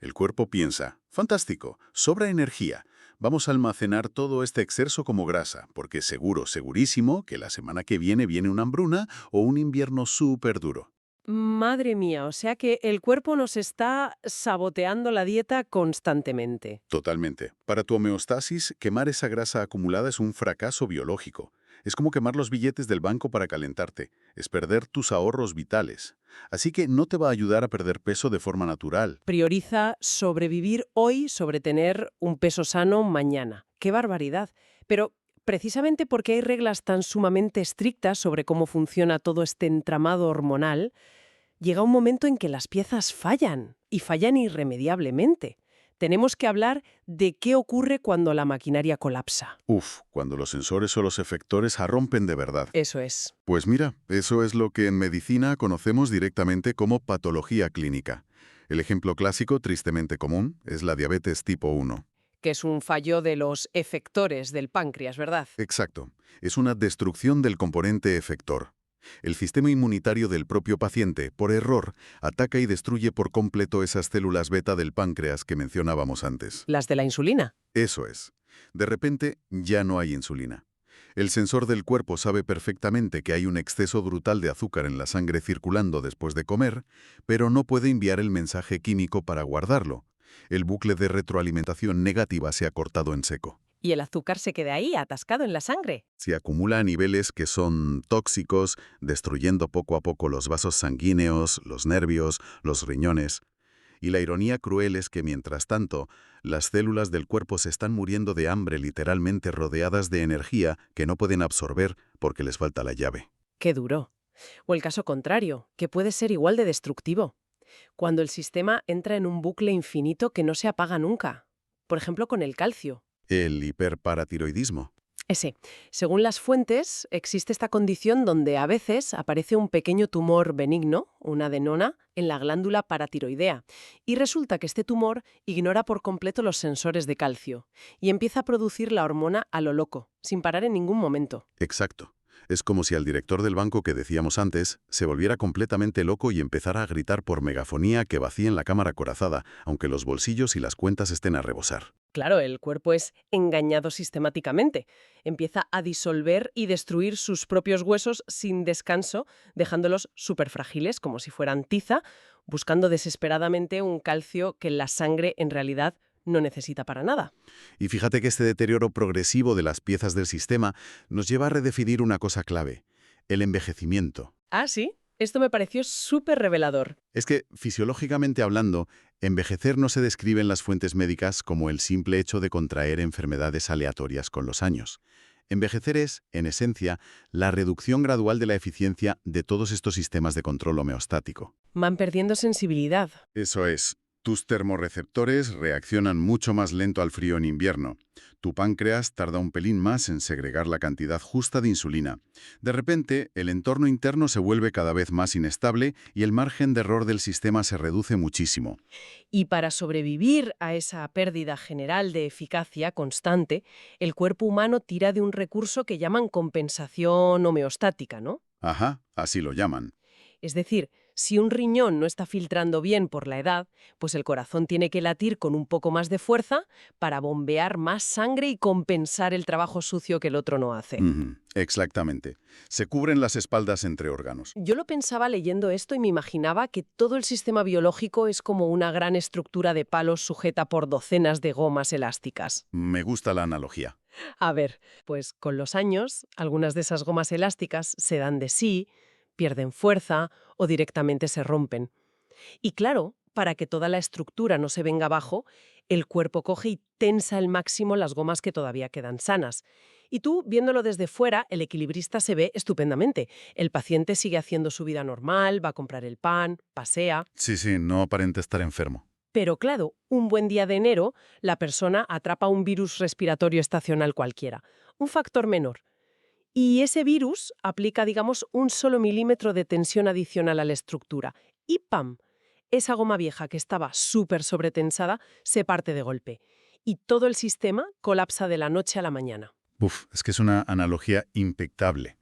El cuerpo piensa, fantástico, sobra energía, vamos a almacenar todo este exceso como grasa, porque seguro, segurísimo, que la semana que viene una hambruna o un invierno súper duro. Madre mía, o sea que el cuerpo nos está saboteando la dieta constantemente. Totalmente. Para tu homeostasis, quemar esa grasa acumulada es un fracaso biológico. Es como quemar los billetes del banco para calentarte. Es perder tus ahorros vitales. Así que no te va a ayudar a perder peso de forma natural. Prioriza sobrevivir hoy sobre tener un peso sano mañana. ¡Qué barbaridad! Pero precisamente porque hay reglas tan sumamente estrictas sobre cómo funciona todo este entramado hormonal, llega un momento en que las piezas fallan, y fallan irremediablemente. Tenemos que hablar de qué ocurre cuando la maquinaria colapsa. Cuando los sensores o los efectores rompen de verdad. Eso es. Pues mira, eso es lo que en medicina conocemos directamente como patología clínica. El ejemplo clásico, tristemente común, es la diabetes tipo 1. Que es un fallo de los efectores del páncreas, ¿verdad? Exacto. Es una destrucción del componente efector. El sistema inmunitario del propio paciente, por error, ataca y destruye por completo esas células beta del páncreas que mencionábamos antes. Las de la insulina. Eso es. De repente, ya no hay insulina. El sensor del cuerpo sabe perfectamente que hay un exceso brutal de azúcar en la sangre circulando después de comer, pero no puede enviar el mensaje químico para guardarlo. El bucle de retroalimentación negativa se ha cortado en seco. Y el azúcar se queda ahí, atascado en la sangre. Se acumula a niveles que son tóxicos, destruyendo poco a poco los vasos sanguíneos, los nervios, los riñones. Y la ironía cruel es que, mientras tanto, las células del cuerpo se están muriendo de hambre, literalmente rodeadas de energía que no pueden absorber porque les falta la llave. Qué duro. O el caso contrario, que puede ser igual de destructivo. Cuando el sistema entra en un bucle infinito que no se apaga nunca. Por ejemplo, con el calcio. El hiperparatiroidismo. Ese. Según las fuentes, existe esta condición donde a veces aparece un pequeño tumor benigno, una adenoma, en la glándula paratiroidea. Y resulta que este tumor ignora por completo los sensores de calcio y empieza a producir la hormona a lo loco, sin parar en ningún momento. Exacto. Es como si al director del banco que decíamos antes se volviera completamente loco y empezara a gritar por megafonía que vacíen la cámara acorazada, aunque los bolsillos y las cuentas estén a rebosar. Claro, el cuerpo es engañado sistemáticamente. Empieza a disolver y destruir sus propios huesos sin descanso, dejándolos superfrágiles, como si fueran tiza, buscando desesperadamente un calcio que la sangre en realidad no necesita para nada. Y fíjate que este deterioro progresivo de las piezas del sistema nos lleva a redefinir una cosa clave: el envejecimiento. Ah, sí. Esto me pareció súper revelador. Es que, fisiológicamente hablando, envejecer no se describe en las fuentes médicas como el simple hecho de contraer enfermedades aleatorias con los años. Envejecer es, en esencia, la reducción gradual de la eficiencia de todos estos sistemas de control homeostático. Van perdiendo sensibilidad. Eso es. Tus termorreceptores reaccionan mucho más lento al frío en invierno. Tu páncreas tarda un pelín más en segregar la cantidad justa de insulina. De repente, el entorno interno se vuelve cada vez más inestable y el margen de error del sistema se reduce muchísimo. Y para sobrevivir a esa pérdida general de eficacia constante, el cuerpo humano tira de un recurso que llaman compensación homeostática, ¿no? Ajá, así lo llaman. Es decir, si un riñón no está filtrando bien por la edad, pues el corazón tiene que latir con un poco más de fuerza para bombear más sangre y compensar el trabajo sucio que el otro no hace. Exactamente. Se cubren las espaldas entre órganos. Yo lo pensaba leyendo esto y me imaginaba que todo el sistema biológico es como una gran estructura de palos sujeta por docenas de gomas elásticas. Me gusta la analogía. A ver, pues con los años, algunas de esas gomas elásticas se dan de sí, pierden fuerza o directamente se rompen. Y claro, para que toda la estructura no se venga abajo, el cuerpo coge y tensa al máximo las gomas que todavía quedan sanas. Y tú, viéndolo desde fuera, el equilibrista se ve estupendamente. El paciente sigue haciendo su vida normal, va a comprar el pan, pasea. Sí, no aparenta estar enfermo. Pero claro, un buen día de enero, la persona atrapa un virus respiratorio estacional cualquiera, un factor menor. Y ese virus aplica, digamos, un solo milímetro de tensión adicional a la estructura. Y ¡pam! Esa goma vieja que estaba súper sobretensada se parte de golpe. Y todo el sistema colapsa de la noche a la mañana. Es que es una analogía impecable,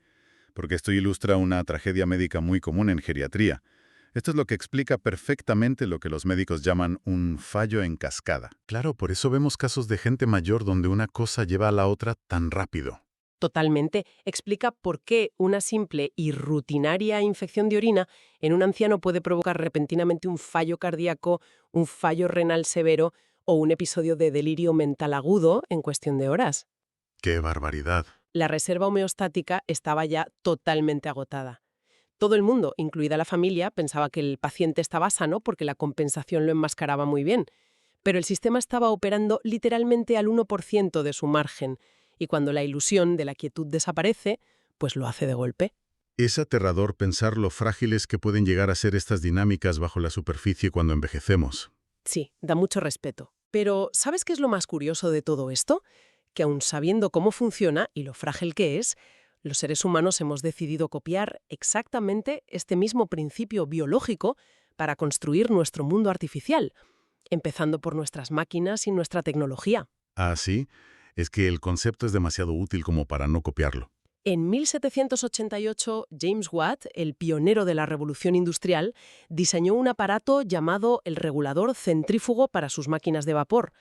porque esto ilustra una tragedia médica muy común en geriatría. Esto es lo que explica perfectamente lo que los médicos llaman un fallo en cascada. Claro, por eso vemos casos de gente mayor donde una cosa lleva a la otra tan rápido. Totalmente. Explica por qué una simple y rutinaria infección de orina en un anciano puede provocar repentinamente un fallo cardíaco, un fallo renal severo o un episodio de delirio mental agudo en cuestión de horas. ¡Qué barbaridad! La reserva homeostática estaba ya totalmente agotada. Todo el mundo, incluida la familia, pensaba que el paciente estaba sano porque la compensación lo enmascaraba muy bien. Pero el sistema estaba operando literalmente al 1% de su margen. Y cuando la ilusión de la quietud desaparece, pues lo hace de golpe. Es aterrador pensar lo frágiles que pueden llegar a ser estas dinámicas bajo la superficie cuando envejecemos. Sí, da mucho respeto. Pero, ¿sabes qué es lo más curioso de todo esto? Que aun sabiendo cómo funciona y lo frágil que es, los seres humanos hemos decidido copiar exactamente este mismo principio biológico para construir nuestro mundo artificial, empezando por nuestras máquinas y nuestra tecnología. Ah, sí, es que el concepto es demasiado útil como para no copiarlo. En 1788, James Watt, el pionero de la revolución industrial, diseñó un aparato llamado el regulador centrífugo para sus máquinas de vapor,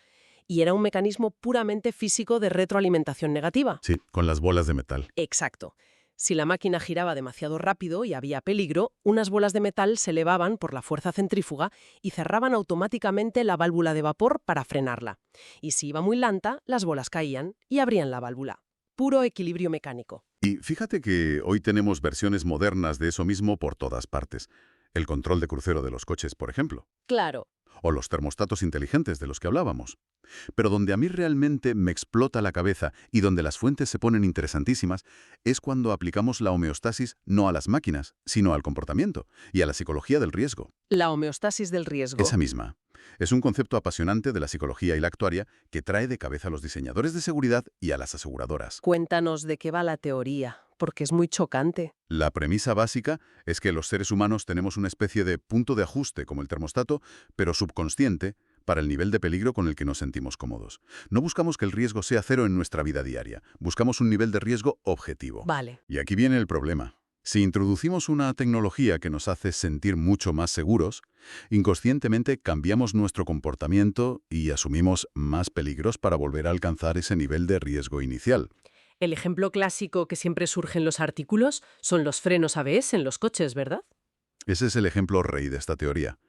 y era un mecanismo puramente físico de retroalimentación negativa. Sí, con las bolas de metal. Exacto. Si la máquina giraba demasiado rápido y había peligro, unas bolas de metal se elevaban por la fuerza centrífuga y cerraban automáticamente la válvula de vapor para frenarla. Y si iba muy lenta, las bolas caían y abrían la válvula. Puro equilibrio mecánico. Y fíjate que hoy tenemos versiones modernas de eso mismo por todas partes. El control de crucero de los coches, por ejemplo. Claro. O los termostatos inteligentes de los que hablábamos. Pero donde a mí realmente me explota la cabeza y donde las fuentes se ponen interesantísimas es cuando aplicamos la homeostasis no a las máquinas, sino al comportamiento y a la psicología del riesgo. La homeostasis del riesgo. Esa misma. Es un concepto apasionante de la psicología y la actuaria que trae de cabeza a los diseñadores de seguridad y a las aseguradoras. Cuéntanos de qué va la teoría, porque es muy chocante. La premisa básica es que los seres humanos tenemos una especie de punto de ajuste como el termostato, pero subconsciente, para el nivel de peligro con el que nos sentimos cómodos. No buscamos que el riesgo sea cero en nuestra vida diaria, buscamos un nivel de riesgo objetivo. Vale. Y aquí viene el problema. Si introducimos una tecnología que nos hace sentir mucho más seguros, inconscientemente cambiamos nuestro comportamiento y asumimos más peligros para volver a alcanzar ese nivel de riesgo inicial. El ejemplo clásico que siempre surge en los artículos son los frenos ABS en los coches, ¿verdad? Ese es el ejemplo rey de esta teoría.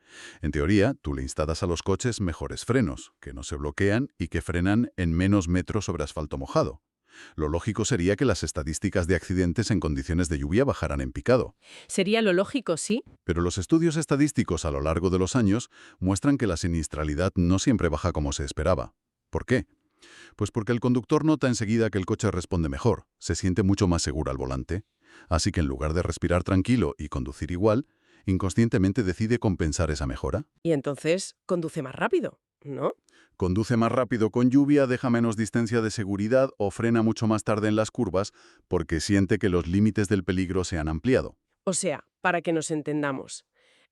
En teoría, tú le instalas a los coches mejores frenos, que no se bloquean y que frenan en menos metros sobre asfalto mojado. Lo lógico sería que las estadísticas de accidentes en condiciones de lluvia bajaran en picado. Sería lo lógico, sí. Pero los estudios estadísticos a lo largo de los años muestran que la siniestralidad no siempre baja como se esperaba. ¿Por qué? Pues porque el conductor nota enseguida que el coche responde mejor, se siente mucho más seguro al volante. Así que en lugar de respirar tranquilo y conducir igual, inconscientemente decide compensar esa mejora. Y entonces conduce más rápido, ¿no? Conduce más rápido con lluvia, deja menos distancia de seguridad o frena mucho más tarde en las curvas porque siente que los límites del peligro se han ampliado. O sea, para que nos entendamos,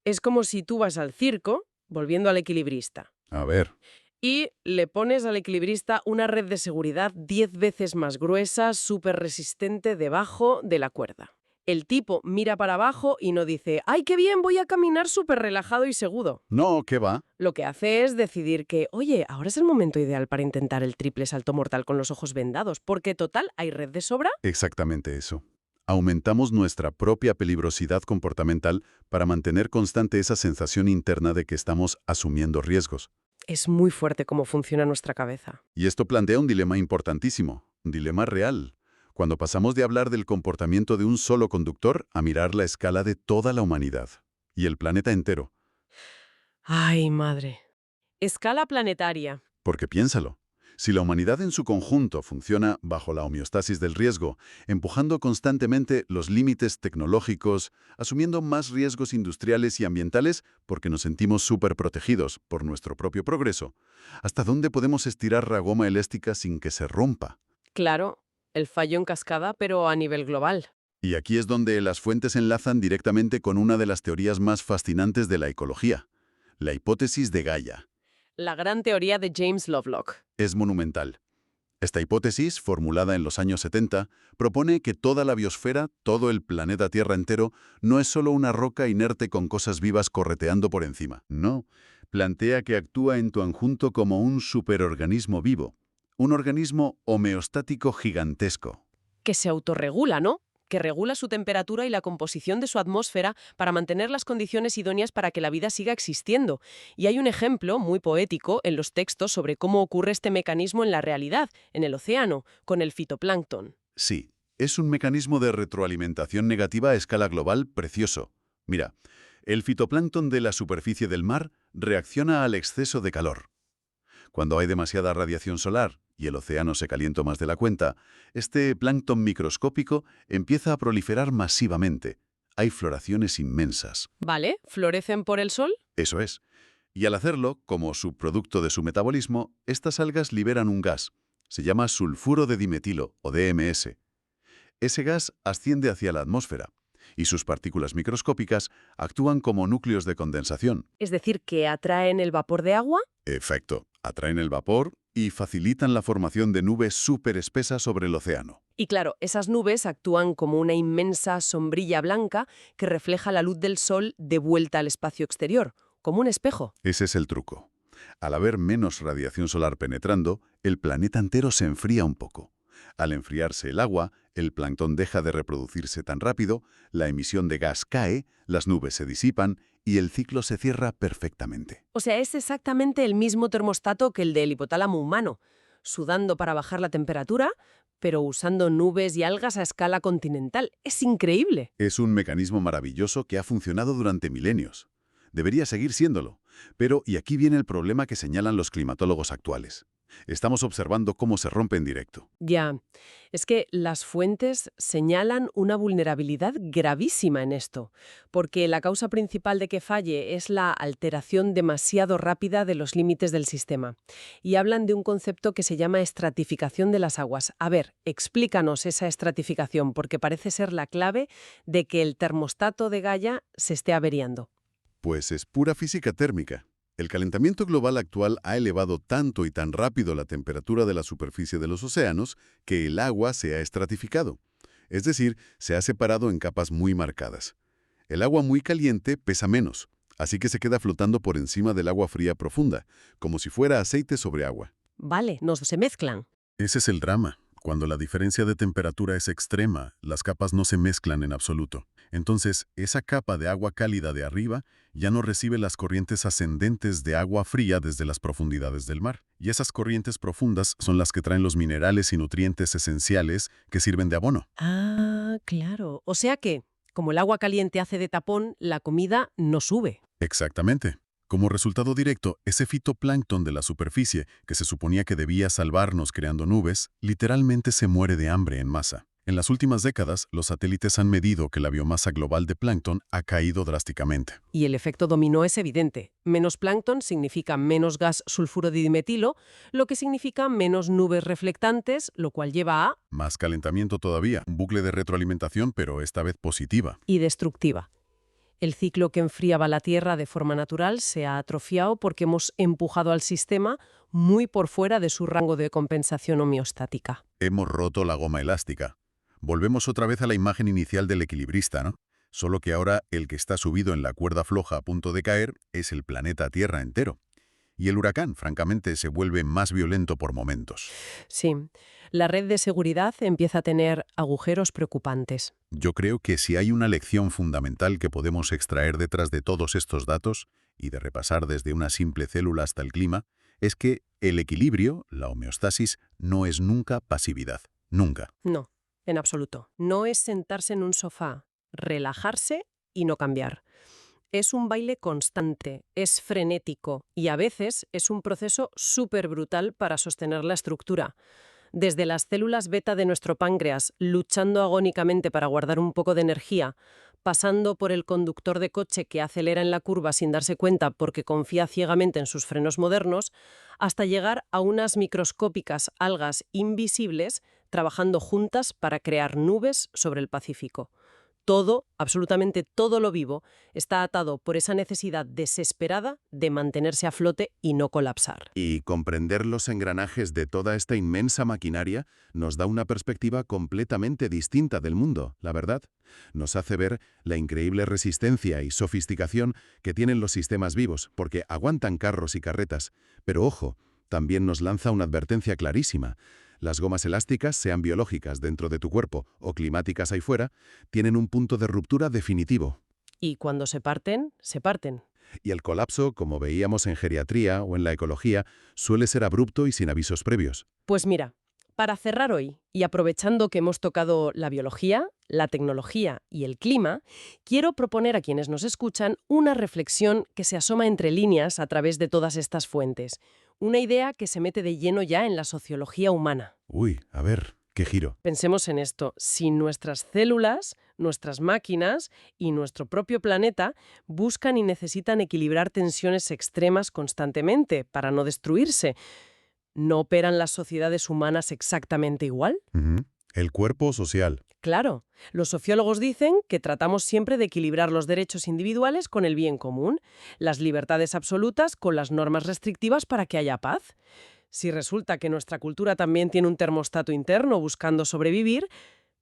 es como si tú vas al circo, volviendo al equilibrista, A ver, y le pones al equilibrista una red de seguridad 10 veces más gruesa, súper resistente debajo de la cuerda. El tipo mira para abajo y no dice, ¡ay, qué bien, voy a caminar súper relajado y seguro! no, ¿qué va? Lo que hace es decidir que, oye, ahora es el momento ideal para intentar el triple salto mortal con los ojos vendados, porque total, hay red de sobra. Exactamente eso. Aumentamos nuestra propia peligrosidad comportamental para mantener constante esa sensación interna de que estamos asumiendo riesgos. Es muy fuerte cómo funciona nuestra cabeza. Y esto plantea un dilema importantísimo, un dilema real. Cuando pasamos de hablar del comportamiento de un solo conductor a mirar la escala de toda la humanidad y el planeta entero. ¡Ay, madre! Escala planetaria. Porque piénsalo, si la humanidad en su conjunto funciona bajo la homeostasis del riesgo, empujando constantemente los límites tecnológicos, asumiendo más riesgos industriales y ambientales porque nos sentimos súper protegidos por nuestro propio progreso, ¿hasta dónde podemos estirar la goma elástica sin que se rompa? Claro, el fallo en cascada, pero a nivel global. Y aquí es donde las fuentes enlazan directamente con una de las teorías más fascinantes de la ecología, la hipótesis de Gaia. La gran teoría de James Lovelock. Es monumental. Esta hipótesis, formulada en los años 70, propone que toda la biosfera, todo el planeta Tierra entero, no es solo una roca inerte con cosas vivas correteando por encima. No, plantea que actúa en conjunto como un superorganismo vivo, un organismo homeostático gigantesco. Que se autorregula, ¿no? Que regula su temperatura y la composición de su atmósfera para mantener las condiciones idóneas para que la vida siga existiendo. Y hay un ejemplo muy poético en los textos sobre cómo ocurre este mecanismo en la realidad, en el océano, con el fitoplancton. Sí, es un mecanismo de retroalimentación negativa a escala global precioso. Mira, el fitoplancton de la superficie del mar reacciona al exceso de calor. Cuando hay demasiada radiación solar, y el océano se calienta más de la cuenta, este plancton microscópico empieza a proliferar masivamente. Hay floraciones inmensas. ¿Vale? ¿Florecen por el sol? Eso es. Y al hacerlo, como subproducto de su metabolismo, estas algas liberan un gas. Se llama sulfuro de dimetilo, o DMS. Ese gas asciende hacia la atmósfera, y sus partículas microscópicas actúan como núcleos de condensación. Es decir, que atraen el vapor de agua. Efecto, atraen el vapor y facilitan la formación de nubes súper espesas sobre el océano. Y claro, esas nubes actúan como una inmensa sombrilla blanca que refleja la luz del sol de vuelta al espacio exterior, como un espejo. Ese es el truco. Al haber menos radiación solar penetrando, el planeta entero se enfría un poco. Al enfriarse el agua, el plancton deja de reproducirse tan rápido, la emisión de gas cae, las nubes se disipan y el ciclo se cierra perfectamente. O sea, es exactamente el mismo termostato que el del hipotálamo humano, sudando para bajar la temperatura, pero usando nubes y algas a escala continental. Es increíble. Es un mecanismo maravilloso que ha funcionado durante milenios. Debería seguir siéndolo. Pero, y aquí viene el problema que señalan los climatólogos actuales. Estamos observando cómo se rompe en directo. Ya, es que las fuentes señalan una vulnerabilidad gravísima en esto, porque la causa principal de que falle es la alteración demasiado rápida de los límites del sistema. Y hablan de un concepto que se llama estratificación de las aguas. A ver, explícanos esa estratificación, porque parece ser la clave de que el termostato de Gaia se esté averiando. Pues es pura física térmica. El calentamiento global actual ha elevado tanto y tan rápido la temperatura de la superficie de los océanos que el agua se ha estratificado. Es decir, se ha separado en capas muy marcadas. El agua muy caliente pesa menos, así que se queda flotando por encima del agua fría profunda, como si fuera aceite sobre agua. Vale, no se mezclan. Ese es el drama. Cuando la diferencia de temperatura es extrema, las capas no se mezclan en absoluto. Entonces, esa capa de agua cálida de arriba ya no recibe las corrientes ascendentes de agua fría desde las profundidades del mar. Y esas corrientes profundas son las que traen los minerales y nutrientes esenciales que sirven de abono. Ah, claro. O sea que, como el agua caliente hace de tapón, la comida no sube. Exactamente. Como resultado directo, ese fitoplancton de la superficie, que se suponía que debía salvarnos creando nubes, literalmente se muere de hambre en masa. En las últimas décadas, los satélites han medido que la biomasa global de plancton ha caído drásticamente. Y el efecto dominó es evidente. Menos plancton significa menos gas sulfuro de dimetilo, lo que significa menos nubes reflectantes, lo cual lleva a... Más calentamiento todavía, un bucle de retroalimentación, pero esta vez positiva. y destructiva. El ciclo que enfriaba la Tierra de forma natural se ha atrofiado porque hemos empujado al sistema muy por fuera de su rango de compensación homeostática. Hemos roto la goma elástica. Volvemos otra vez a la imagen inicial del equilibrista, ¿no? Solo que ahora el que está subido en la cuerda floja a punto de caer es el planeta Tierra entero. Y el huracán, francamente, se vuelve más violento por momentos. Sí, la red de seguridad empieza a tener agujeros preocupantes. Yo creo que si hay una lección fundamental que podemos extraer detrás de todos estos datos, y de repasar desde una simple célula hasta el clima, es que el equilibrio, la homeostasis, no es nunca pasividad. Nunca. No, en absoluto. No es sentarse en un sofá, relajarse y no cambiar. Es un baile constante, es frenético y a veces es un proceso súper brutal para sostener la estructura. Desde las células beta de nuestro páncreas, luchando agónicamente para guardar un poco de energía, pasando por el conductor de coche que acelera en la curva sin darse cuenta porque confía ciegamente en sus frenos modernos, hasta llegar a unas microscópicas algas invisibles trabajando juntas para crear nubes sobre el Pacífico. Todo, absolutamente todo lo vivo, está atado por esa necesidad desesperada de mantenerse a flote y no colapsar. Y comprender los engranajes de toda esta inmensa maquinaria nos da una perspectiva completamente distinta del mundo, la verdad. Nos hace ver la increíble resistencia y sofisticación que tienen los sistemas vivos, porque aguantan carros y carretas. Pero ojo, también nos lanza una advertencia clarísima. Las gomas elásticas, sean biológicas dentro de tu cuerpo o climáticas ahí fuera, tienen un punto de ruptura definitivo. Y cuando se parten, se parten. Y el colapso, como veíamos en geriatría o en la ecología, suele ser abrupto y sin avisos previos. Pues mira, para cerrar hoy, y aprovechando que hemos tocado la biología, la tecnología y el clima, quiero proponer a quienes nos escuchan una reflexión que se asoma entre líneas a través de todas estas fuentes. Una idea que se mete de lleno ya en la sociología humana. Uy, a ver, qué giro. Pensemos en esto. Si nuestras células, nuestras máquinas y nuestro propio planeta buscan y necesitan equilibrar tensiones extremas constantemente para no destruirse, ¿no operan las sociedades humanas exactamente igual? Ujú. El cuerpo social. Claro, los sociólogos dicen que tratamos siempre de equilibrar los derechos individuales con el bien común, las libertades absolutas con las normas restrictivas para que haya paz. Si resulta que nuestra cultura también tiene un termostato interno buscando sobrevivir,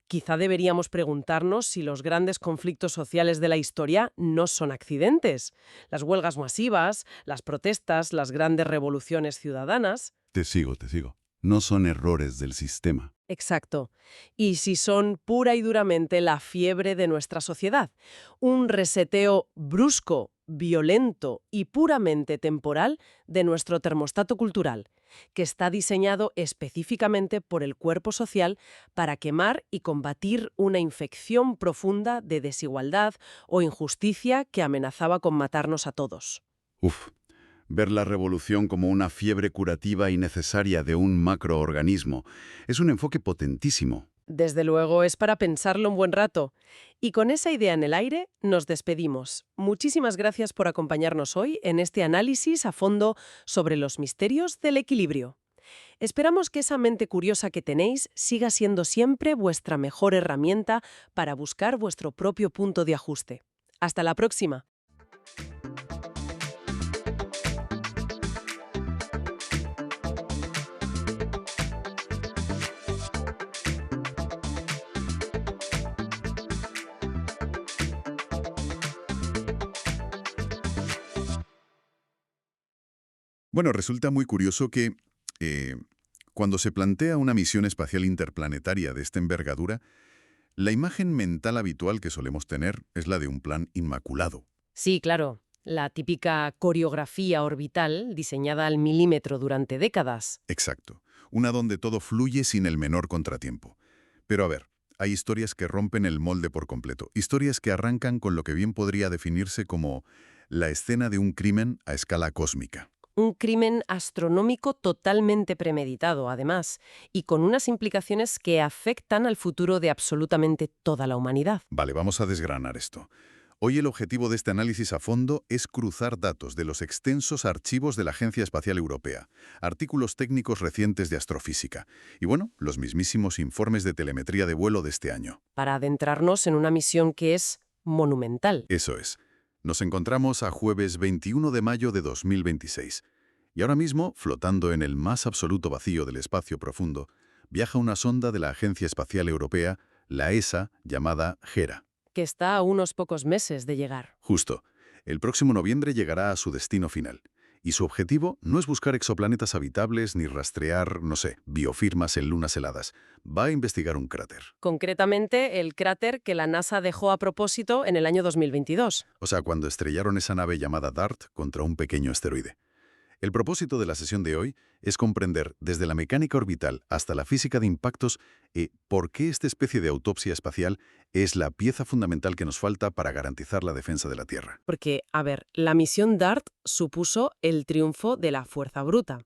quizá deberíamos preguntarnos si los grandes conflictos sociales de la historia no son accidentes. Las huelgas masivas, las protestas, las grandes revoluciones ciudadanas. Te sigo. No son errores del sistema. Exacto. Y si son pura y duramente la fiebre de nuestra sociedad, un reseteo brusco, violento y puramente temporal de nuestro termostato cultural, que está diseñado específicamente por el cuerpo social para quemar y combatir una infección profunda de desigualdad o injusticia que amenazaba con matarnos a todos. Uf, ver la revolución como una fiebre curativa y necesaria de un macroorganismo es un enfoque potentísimo. Desde luego es para pensarlo un buen rato. Y con esa idea en el aire, nos despedimos. Muchísimas gracias por acompañarnos hoy en este análisis a fondo sobre los misterios del equilibrio. Esperamos que esa mente curiosa que tenéis siga siendo siempre vuestra mejor herramienta para buscar vuestro propio punto de ajuste. Hasta la próxima. Bueno, resulta muy curioso que cuando se plantea una misión espacial interplanetaria de esta envergadura, la imagen mental habitual que solemos tener es la de un plan inmaculado. Sí, claro. La típica coreografía orbital diseñada al milímetro durante décadas. Exacto. Una donde todo fluye sin el menor contratiempo. Pero a ver, hay historias que rompen el molde por completo. Historias que arrancan con lo que bien podría definirse como la escena de un crimen a escala cósmica. Un crimen astronómico totalmente premeditado, además, y con unas implicaciones que afectan al futuro de absolutamente toda la humanidad. Vale, vamos a desgranar esto. Hoy el objetivo de este análisis a fondo es cruzar datos de los extensos archivos de la Agencia Espacial Europea, artículos técnicos recientes de astrofísica y, bueno, los mismísimos informes de telemetría de vuelo de este año. Para adentrarnos en una misión que es monumental. Eso es. Nos encontramos a jueves 21 de mayo de 2026. Y ahora mismo, flotando en el más absoluto vacío del espacio profundo, viaja una sonda de la Agencia Espacial Europea, la ESA, llamada Hera. Que está a unos pocos meses de llegar. Justo. El próximo noviembre llegará a su destino final. Y su objetivo no es buscar exoplanetas habitables ni rastrear, no sé, biofirmas en lunas heladas. Va a investigar un cráter. Concretamente, el cráter que la NASA dejó a propósito en el año 2022. O sea, cuando estrellaron esa nave llamada DART contra un pequeño asteroide. El propósito de la sesión de hoy es comprender desde la mecánica orbital hasta la física de impactos por qué esta especie de autopsia espacial es la pieza fundamental que nos falta para garantizar la defensa de la Tierra. Porque, a ver, la misión DART supuso el triunfo de la fuerza bruta.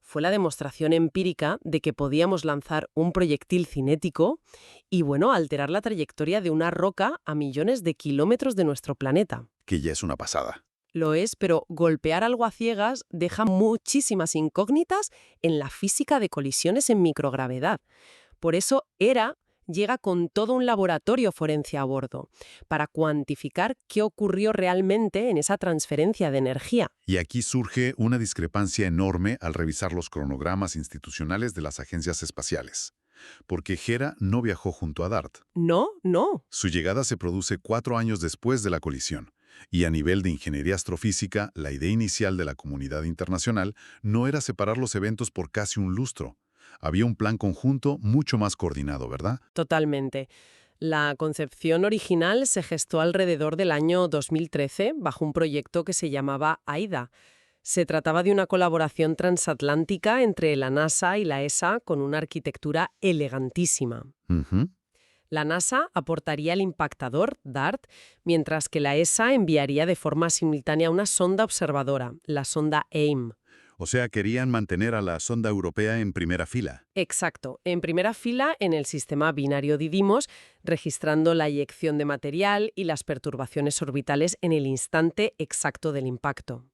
Fue la demostración empírica de que podíamos lanzar un proyectil cinético y, bueno, alterar la trayectoria de una roca a millones de kilómetros de nuestro planeta. Que ya es una pasada. Lo es, pero golpear algo a ciegas deja muchísimas incógnitas en la física de colisiones en microgravedad. Por eso, Hera llega con todo un laboratorio forense a bordo, para cuantificar qué ocurrió realmente en esa transferencia de energía. Y aquí surge una discrepancia enorme al revisar los cronogramas institucionales de las agencias espaciales. Porque Hera no viajó junto a DART. No. Su llegada se produce 4 años después de la colisión. Y a nivel de ingeniería astrofísica, la idea inicial de la comunidad internacional no era separar los eventos por casi un lustro. Había un plan conjunto mucho más coordinado, ¿verdad? Totalmente. La concepción original se gestó alrededor del año 2013 bajo un proyecto que se llamaba AIDA. Se trataba de una colaboración transatlántica entre la NASA y la ESA con una arquitectura elegantísima. La NASA aportaría el impactador, DART, mientras que la ESA enviaría de forma simultánea una sonda observadora, la sonda AIM. O sea, querían mantener a la sonda europea en primera fila. Exacto, en primera fila en el sistema binario Didymos, registrando la eyección de material y las perturbaciones orbitales en el instante exacto del impacto.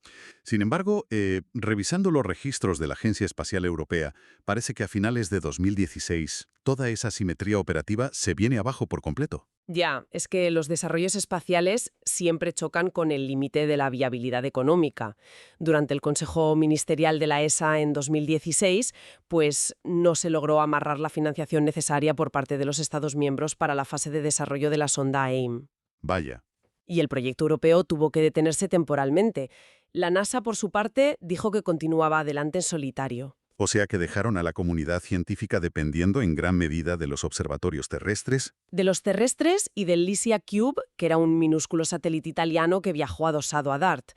Sin embargo, revisando los registros de la Agencia Espacial Europea, parece que a finales de 2016 toda esa simetría operativa se viene abajo por completo. Ya, es que los desarrollos espaciales siempre chocan con el límite de la viabilidad económica. Durante el Consejo Ministerial de la ESA en 2016, pues no se logró amarrar la financiación necesaria por parte de los Estados miembros para la fase de desarrollo de la sonda AIM. Vaya. Y el proyecto europeo tuvo que detenerse temporalmente. La NASA, por su parte, dijo que continuaba adelante en solitario. O sea que dejaron a la comunidad científica dependiendo en gran medida de los observatorios terrestres. De los terrestres y del Lysia Cube, que era un minúsculo satélite italiano que viajó adosado a DART.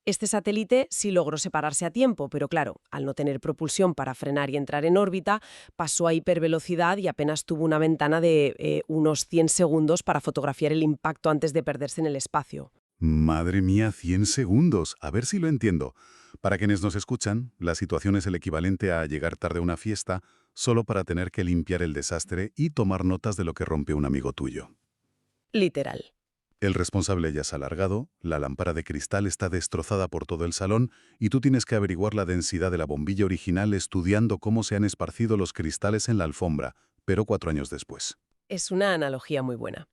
Este satélite sí logró separarse a tiempo, pero claro, al no tener propulsión para frenar y entrar en órbita, pasó a hipervelocidad y apenas tuvo una ventana de unos 100 segundos para fotografiar el impacto antes de perderse en el espacio. Madre mía, 100 segundos. A ver si lo entiendo. Para quienes nos escuchan, la situación es el equivalente a llegar tarde a una fiesta solo para tener que limpiar el desastre y tomar notas de lo que rompió un amigo tuyo. Literal. El responsable ya se ha largado, la lámpara de cristal está destrozada por todo el salón y tú tienes que averiguar la densidad de la bombilla original estudiando cómo se han esparcido los cristales en la alfombra, pero 4 años después. Es una analogía muy buena.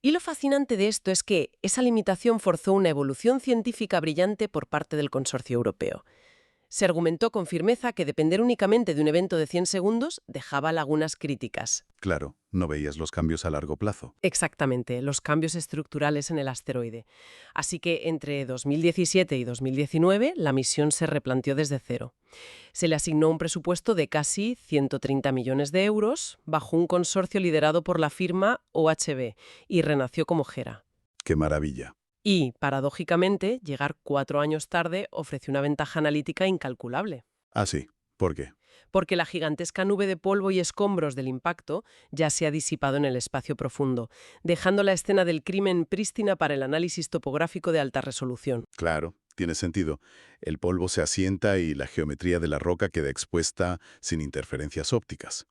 Y lo fascinante de esto es que esa limitación forzó una evolución científica brillante por parte del consorcio europeo. Se argumentó con firmeza que depender únicamente de un evento de 100 segundos dejaba lagunas críticas. Claro, no veías los cambios a largo plazo. Exactamente, los cambios estructurales en el asteroide. Así que entre 2017 y 2019 la misión se replanteó desde cero. Se le asignó un presupuesto de casi 130 millones de euros bajo un consorcio liderado por la firma OHB y renació como Hera. ¡Qué maravilla! Y, paradójicamente, llegar 4 años tarde ofreció una ventaja analítica incalculable. Ah, sí. ¿Por qué? Porque la gigantesca nube de polvo y escombros del impacto ya se ha disipado en el espacio profundo, dejando la escena del crimen prístina para el análisis topográfico de alta resolución. Claro, tiene sentido. El polvo se asienta y la geometría de la roca queda expuesta sin interferencias ópticas.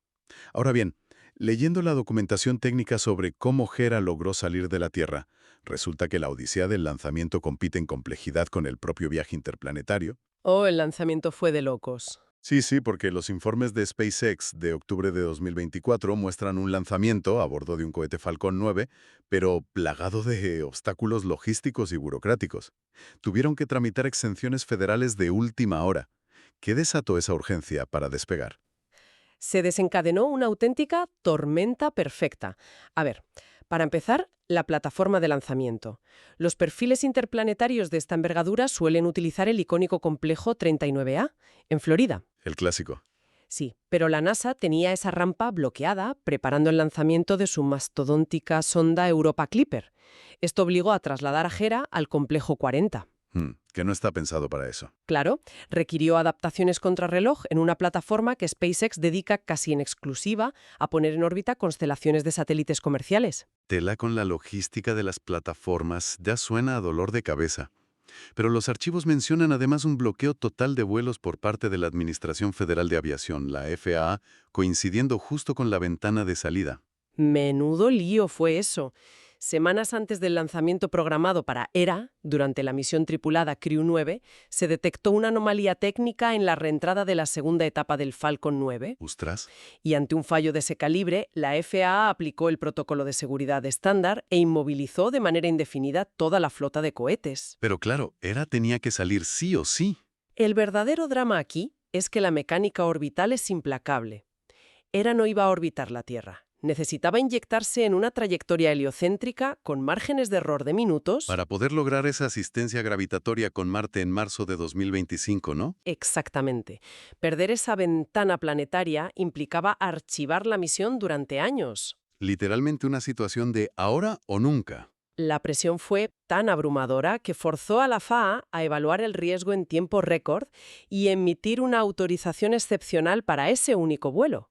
Ahora bien, leyendo la documentación técnica sobre cómo Hera logró salir de la Tierra, resulta que la odisea del lanzamiento compite en complejidad con el propio viaje interplanetario. Oh, el lanzamiento fue de locos. Sí, porque los informes de SpaceX de octubre de 2024 muestran un lanzamiento a bordo de un cohete Falcon 9, pero plagado de obstáculos logísticos y burocráticos. Tuvieron que tramitar exenciones federales de última hora. ¿Qué desató esa urgencia para despegar? Se desencadenó una auténtica tormenta perfecta. A ver, para empezar, la plataforma de lanzamiento. Los perfiles interplanetarios de esta envergadura suelen utilizar el icónico complejo 39A, en Florida. El clásico. Sí, pero la NASA tenía esa rampa bloqueada preparando el lanzamiento de su mastodóntica sonda Europa Clipper. Esto obligó a trasladar a Hera al complejo 40. Que no está pensado para eso. Claro, requirió adaptaciones contrarreloj en una plataforma que SpaceX dedica casi en exclusiva a poner en órbita constelaciones de satélites comerciales. Tela con la logística de las plataformas ya suena a dolor de cabeza. Pero los archivos mencionan además un bloqueo total de vuelos por parte de la Administración Federal de Aviación, la FAA, coincidiendo justo con la ventana de salida. Menudo lío fue eso. Semanas antes del lanzamiento programado para Hera, durante la misión tripulada Crew 9, se detectó una anomalía técnica en la reentrada de la segunda etapa del Falcon 9. ¿Ostras? Y ante un fallo de ese calibre, la FAA aplicó el protocolo de seguridad estándar e inmovilizó de manera indefinida toda la flota de cohetes. Pero claro, Hera tenía que salir sí o sí. El verdadero drama aquí es que la mecánica orbital es implacable. Hera no iba a orbitar la Tierra. Necesitaba inyectarse en una trayectoria heliocéntrica con márgenes de error de minutos. Para poder lograr esa asistencia gravitatoria con Marte en marzo de 2025, ¿no? Exactamente. Perder esa ventana planetaria implicaba archivar la misión durante años. Literalmente una situación de ahora o nunca. La presión fue tan abrumadora que forzó a la FAA a evaluar el riesgo en tiempo récord y emitir una autorización excepcional para ese único vuelo.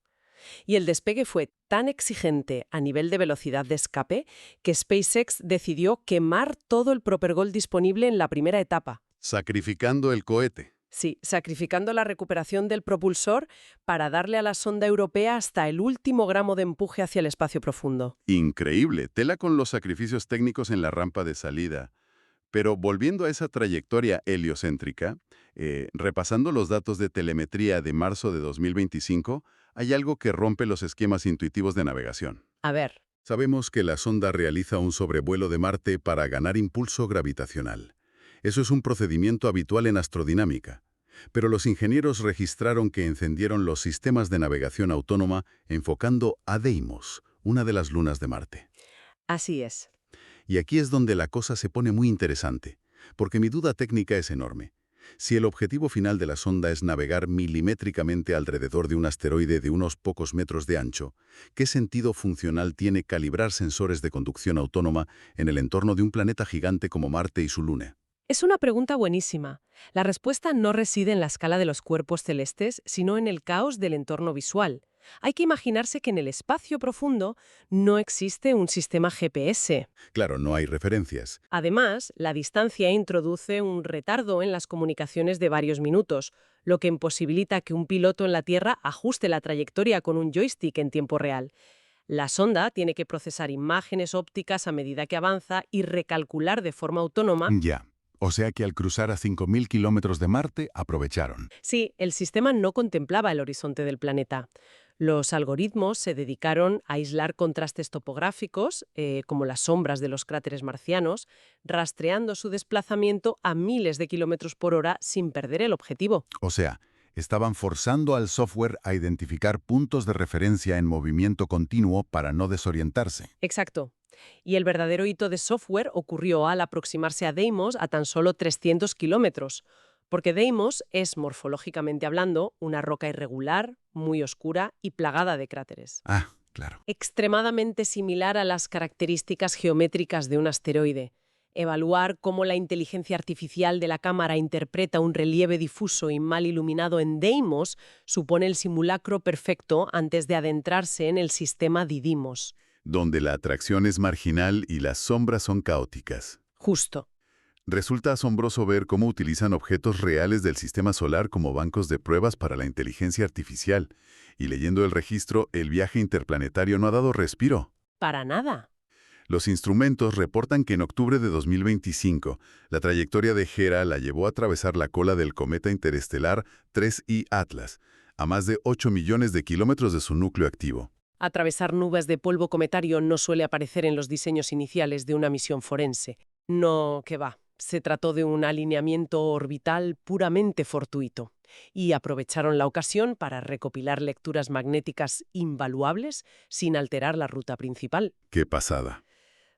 Y el despegue fue tan exigente a nivel de velocidad de escape que SpaceX decidió quemar todo el propelgol disponible en la primera etapa. Sacrificando el cohete. Sí, sacrificando la recuperación del propulsor para darle a la sonda europea hasta el último gramo de empuje hacia el espacio profundo. Increíble, tela con los sacrificios técnicos en la rampa de salida. Pero volviendo a esa trayectoria heliocéntrica, repasando los datos de telemetría de marzo de 2025, hay algo que rompe los esquemas intuitivos de navegación. A ver, Sabemos que la sonda realiza un sobrevuelo de Marte para ganar impulso gravitacional. Eso es un procedimiento habitual en astrodinámica. Pero los ingenieros registraron que encendieron los sistemas de navegación autónoma enfocando a Deimos, una de las lunas de Marte. así es. Y aquí es donde la cosa se pone muy interesante, porque mi duda técnica es enorme. Si el objetivo final de la sonda es navegar milimétricamente alrededor de un asteroide de unos pocos metros de ancho, ¿qué sentido funcional tiene calibrar sensores de conducción autónoma en el entorno de un planeta gigante como Marte y su luna? Es una pregunta buenísima. La respuesta no reside en la escala de los cuerpos celestes, sino en el caos del entorno visual. Hay que imaginarse que en el espacio profundo no existe un sistema GPS. Claro, no hay referencias. Además, la distancia introduce un retardo en las comunicaciones de varios minutos, lo que imposibilita que un piloto en la Tierra ajuste la trayectoria con un joystick en tiempo real. La sonda tiene que procesar imágenes ópticas a medida que avanza y recalcular de forma autónoma. Ya. O sea que al cruzar a 5.000 kilómetros de Marte, aprovecharon. Sí, el sistema no contemplaba el horizonte del planeta. Los algoritmos se dedicaron a aislar contrastes topográficos, como las sombras de los cráteres marcianos, rastreando su desplazamiento a miles de kilómetros por hora sin perder el objetivo. O sea, estaban forzando al software a identificar puntos de referencia en movimiento continuo para no desorientarse. Exacto. Y el verdadero hito de software ocurrió al aproximarse a Deimos a tan solo 300 kilómetros, porque Deimos es, morfológicamente hablando, una roca irregular, muy oscura y plagada de cráteres. Ah, claro. Extremadamente similar a las características geométricas de un asteroide. Evaluar cómo la inteligencia artificial de la cámara interpreta un relieve difuso y mal iluminado en Deimos supone el simulacro perfecto antes de adentrarse en el sistema Didymos. Donde la atracción es marginal y las sombras son caóticas. Justo. Resulta asombroso ver cómo utilizan objetos reales del sistema solar como bancos de pruebas para la inteligencia artificial. Y leyendo el registro, el viaje interplanetario no ha dado respiro. Para nada. Los instrumentos reportan que en octubre de 2025, la trayectoria de Hera la llevó a atravesar la cola del cometa interestelar 3I Atlas, a más de 8 millones de kilómetros de su núcleo activo. Atravesar nubes de polvo cometario no suele aparecer en los diseños iniciales de una misión forense. No, que va. Se trató de un alineamiento orbital puramente fortuito. Y aprovecharon la ocasión para recopilar lecturas magnéticas invaluables sin alterar la ruta principal. ¡Qué pasada!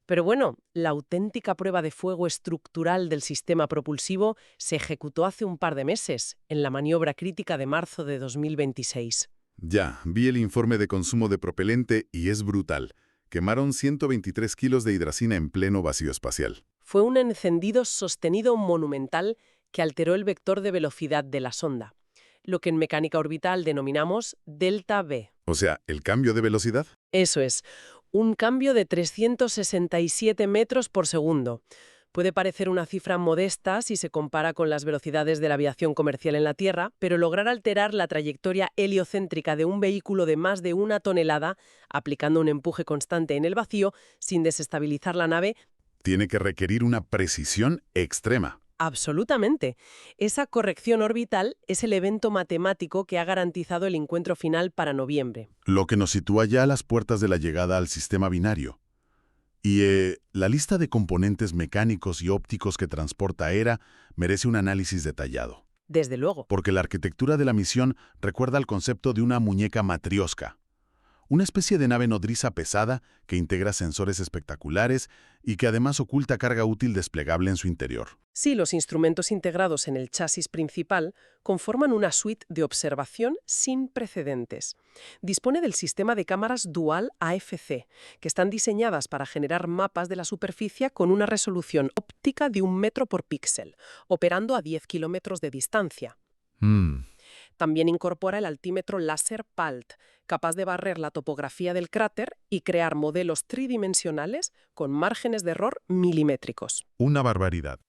Pero bueno, la auténtica prueba de fuego estructural del sistema propulsivo se ejecutó hace un par de meses, en la maniobra crítica de marzo de 2026. Ya, vi el informe de consumo de propelente y es brutal. Quemaron 123 kilos de hidracina en pleno vacío espacial. Fue un encendido sostenido monumental que alteró el vector de velocidad de la sonda, lo que en mecánica orbital denominamos delta V. O sea, ¿el cambio de velocidad? Eso es, un cambio de 367 metros por segundo. Puede parecer una cifra modesta si se compara con las velocidades de la aviación comercial en la Tierra, pero lograr alterar la trayectoria heliocéntrica de un vehículo de más de 1 tonelada, aplicando un empuje constante en el vacío, sin desestabilizar la nave. Tiene que requerir una precisión extrema. Absolutamente. Esa corrección orbital es el evento matemático que ha garantizado el encuentro final para noviembre. Lo que nos sitúa ya a las puertas de la llegada al sistema binario. Y la lista de componentes mecánicos y ópticos que transporta Hera merece un análisis detallado. Desde luego. Porque la arquitectura de la misión recuerda al concepto de una muñeca matrioska. Una especie de nave nodriza pesada que integra sensores espectaculares y que además oculta carga útil desplegable en su interior. Sí, los instrumentos integrados en el chasis principal conforman una suite de observación sin precedentes. Dispone del sistema de cámaras dual AFC, que están diseñadas para generar mapas de la superficie con una resolución óptica de 1 metro por píxel, operando a 10 kilómetros de distancia. También incorpora el altímetro láser PALT, capaz de barrer la topografía del cráter y crear modelos tridimensionales con márgenes de error milimétricos. Una barbaridad.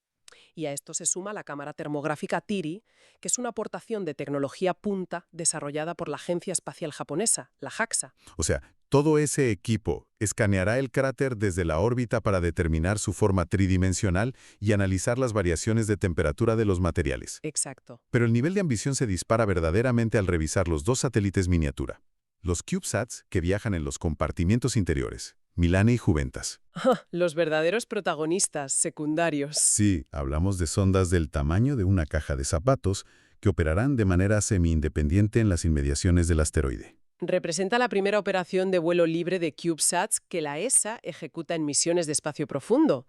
Y a esto se suma la cámara termográfica TIRI, que es una aportación de tecnología punta desarrollada por la Agencia Espacial Japonesa, la JAXA. O sea, todo ese equipo escaneará el cráter desde la órbita para determinar su forma tridimensional y analizar las variaciones de temperatura de los materiales. Exacto. Pero el nivel de ambición se dispara verdaderamente al revisar los dos satélites miniatura. Los CubeSats que viajan en los compartimientos interiores, Milani y Juventas. Los verdaderos protagonistas secundarios. Sí, hablamos de sondas del tamaño de una caja de zapatos que operarán de manera semi-independiente en las inmediaciones del asteroide. Representa la primera operación de vuelo libre de CubeSats que la ESA ejecuta en misiones de espacio profundo.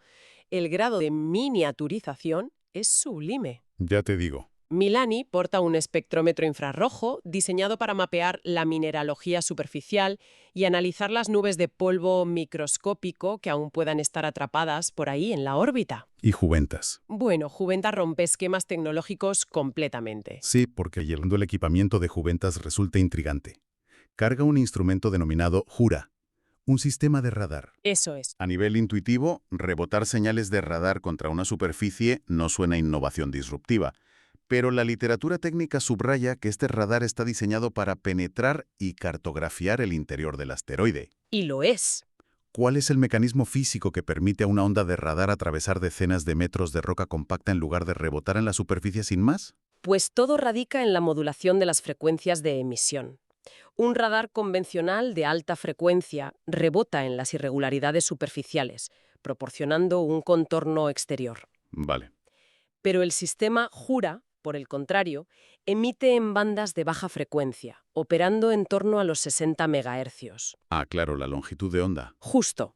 El grado de miniaturización es sublime. Ya te digo. Milani porta un espectrómetro infrarrojo diseñado para mapear la mineralogía superficial y analizar las nubes de polvo microscópico que aún puedan estar atrapadas por ahí en la órbita. Y Juventas. Bueno, Juventa rompe esquemas tecnológicos completamente. Sí, porque llenando el equipamiento de Juventas resulta intrigante. Carga un instrumento denominado Jura, un sistema de radar. Eso es. A nivel intuitivo, rebotar señales de radar contra una superficie no suena a innovación disruptiva, pero la literatura técnica subraya que este radar está diseñado para penetrar y cartografiar el interior del asteroide. Y lo es. ¿Cuál es el mecanismo físico que permite a una onda de radar atravesar decenas de metros de roca compacta en lugar de rebotar en la superficie sin más? Pues todo radica en la modulación de las frecuencias de emisión. Un radar convencional de alta frecuencia rebota en las irregularidades superficiales, proporcionando un contorno exterior. Vale. Pero el sistema Jura, por el contrario, emite en bandas de baja frecuencia, operando en torno a los 60 MHz. Ah, claro, la longitud de onda. Justo.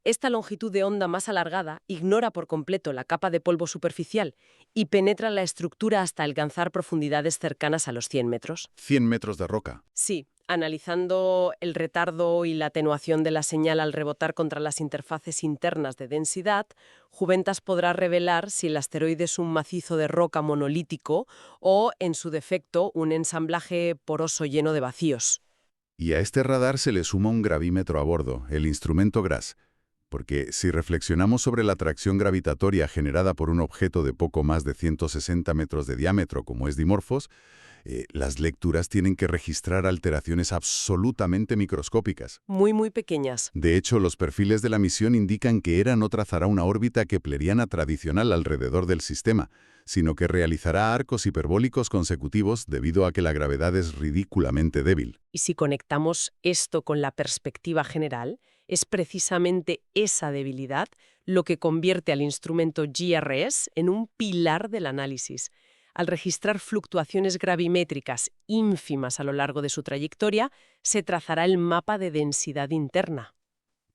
Esta longitud de onda más alargada ignora por completo la capa de polvo superficial y penetra la estructura hasta alcanzar profundidades cercanas a los 100 metros. 100 metros de roca. Sí, analizando el retardo y la atenuación de la señal al rebotar contra las interfaces internas de densidad, Juventas podrá revelar si el asteroide es un macizo de roca monolítico o, en su defecto, un ensamblaje poroso lleno de vacíos. Y a este radar se le suma un gravímetro a bordo, el instrumento GRASS. Porque si reflexionamos sobre la atracción gravitatoria generada por un objeto de poco más de 160 metros de diámetro como es Dimorphos, las lecturas tienen que registrar alteraciones absolutamente microscópicas. Muy, muy pequeñas. De hecho, los perfiles de la misión indican que ERA no trazará una órbita kepleriana tradicional alrededor del sistema, sino que realizará arcos hiperbólicos consecutivos debido a que la gravedad es ridículamente débil. Y si conectamos esto con la perspectiva general, es precisamente esa debilidad lo que convierte al instrumento GRS en un pilar del análisis. Al registrar fluctuaciones gravimétricas ínfimas a lo largo de su trayectoria, se trazará el mapa de densidad interna.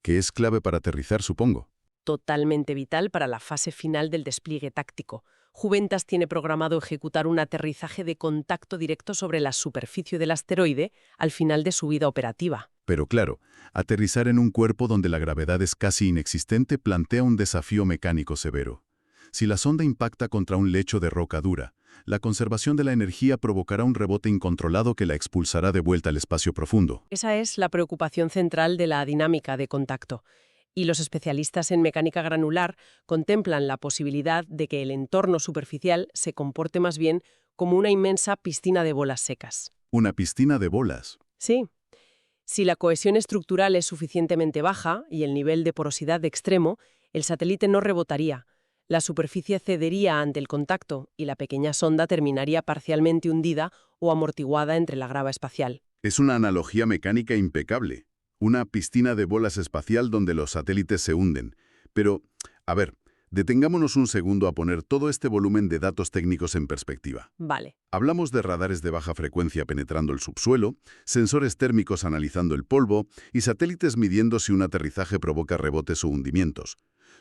Que es clave para aterrizar, supongo. Totalmente vital para la fase final del despliegue táctico. Juventas tiene programado ejecutar un aterrizaje de contacto directo sobre la superficie del asteroide al final de su vida operativa. Pero claro, aterrizar en un cuerpo donde la gravedad es casi inexistente plantea un desafío mecánico severo. Si la sonda impacta contra un lecho de roca dura, la conservación de la energía provocará un rebote incontrolado que la expulsará de vuelta al espacio profundo. Esa es la preocupación central de la dinámica de contacto. Y los especialistas en mecánica granular contemplan la posibilidad de que el entorno superficial se comporte más bien como una inmensa piscina de bolas secas. Una piscina de bolas. Sí. Si la cohesión estructural es suficientemente baja y el nivel de porosidad extremo, el satélite no rebotaría. La superficie cedería ante el contacto y la pequeña sonda terminaría parcialmente hundida o amortiguada entre la grava espacial. Es una analogía mecánica impecable. Una piscina de bolas espacial donde los satélites se hunden. Pero, a ver, detengámonos un segundo a poner todo este volumen de datos técnicos en perspectiva. Vale. Hablamos de radares de baja frecuencia penetrando el subsuelo, sensores térmicos analizando el polvo y satélites midiendo si un aterrizaje provoca rebotes o hundimientos.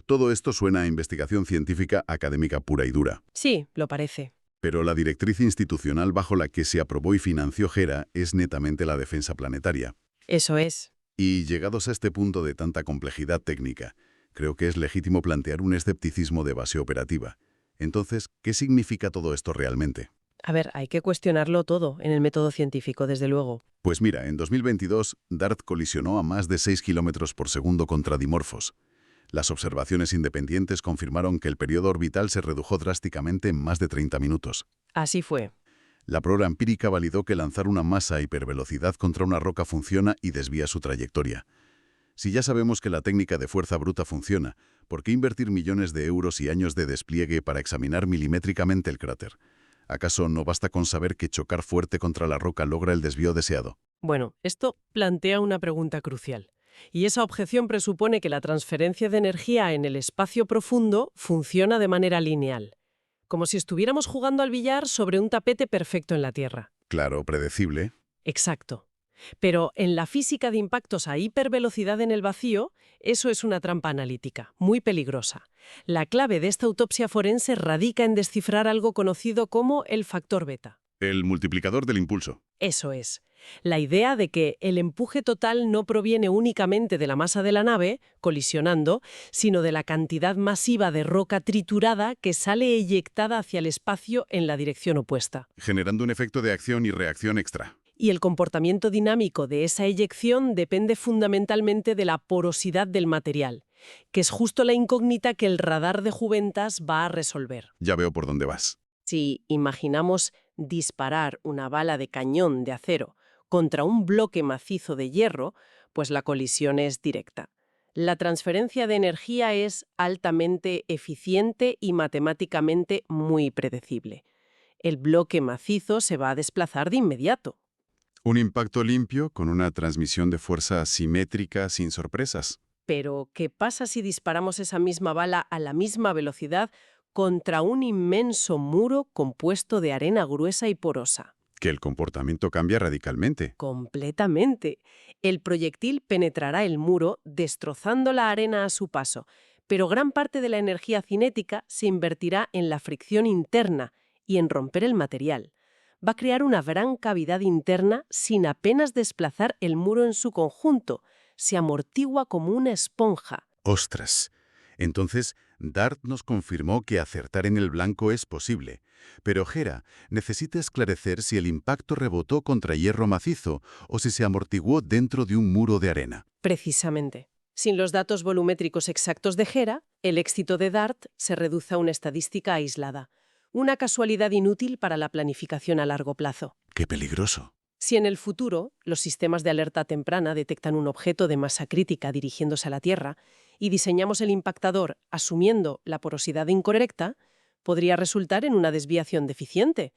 Todo esto suena a investigación científica académica pura y dura. Sí, lo parece. Pero la directriz institucional bajo la que se aprobó y financió GERA es netamente la defensa planetaria. Eso es. Y llegados a este punto de tanta complejidad técnica, creo que es legítimo plantear un escepticismo de base operativa. Entonces, ¿qué significa todo esto realmente? A ver, hay que cuestionarlo todo en el método científico, desde luego. Pues mira, en 2022, DART colisionó a más de 6 km por segundo contra Dimorphos. Las observaciones independientes confirmaron que el periodo orbital se redujo drásticamente en más de 30 minutos. Así fue. La prueba empírica validó que lanzar una masa a hipervelocidad contra una roca funciona y desvía su trayectoria. Si ya sabemos que la técnica de fuerza bruta funciona, ¿por qué invertir millones de euros y años de despliegue para examinar milimétricamente el cráter? ¿Acaso no basta con saber que chocar fuerte contra la roca logra el desvío deseado? Bueno, esto plantea una pregunta crucial. Y esa objeción presupone que la transferencia de energía en el espacio profundo funciona de manera lineal, como si estuviéramos jugando al billar sobre un tapete perfecto en la Tierra. Claro, predecible. Exacto. Pero en la física de impactos a hipervelocidad en el vacío, eso es una trampa analítica, muy peligrosa. La clave de esta autopsia forense radica en descifrar algo conocido como el factor beta. El multiplicador del impulso. Eso es. La idea de que el empuje total no proviene únicamente de la masa de la nave, colisionando, sino de la cantidad masiva de roca triturada que sale eyectada hacia el espacio en la dirección opuesta. Generando un efecto de acción y reacción extra. Y el comportamiento dinámico de esa eyección depende fundamentalmente de la porosidad del material, que es justo la incógnita que el radar de Juventas va a resolver. Ya veo por dónde vas. Si imaginamos disparar una bala de cañón de acero contra un bloque macizo de hierro, pues la colisión es directa. La transferencia de energía es altamente eficiente y matemáticamente muy predecible. El bloque macizo se va a desplazar de inmediato. Un impacto limpio con una transmisión de fuerza simétrica sin sorpresas. Pero, ¿qué pasa si disparamos esa misma bala a la misma velocidad contra un inmenso muro compuesto de arena gruesa y porosa? Que el comportamiento cambia radicalmente. Completamente. El proyectil penetrará el muro, destrozando la arena a su paso, pero gran parte de la energía cinética se invertirá en la fricción interna y en romper el material. Va a crear una gran cavidad interna sin apenas desplazar el muro en su conjunto. Se amortigua como una esponja. ¡Ostras! Entonces, DART nos confirmó que acertar en el blanco es posible. Pero Hera necesita esclarecer si el impacto rebotó contra hierro macizo o si se amortiguó dentro de un muro de arena. Precisamente. Sin los datos volumétricos exactos de Hera, el éxito de DART se reduce a una estadística aislada. Una casualidad inútil para la planificación a largo plazo. ¡Qué peligroso! Si en el futuro los sistemas de alerta temprana detectan un objeto de masa crítica dirigiéndose a la Tierra y diseñamos el impactador asumiendo la porosidad incorrecta, podría resultar en una desviación deficiente,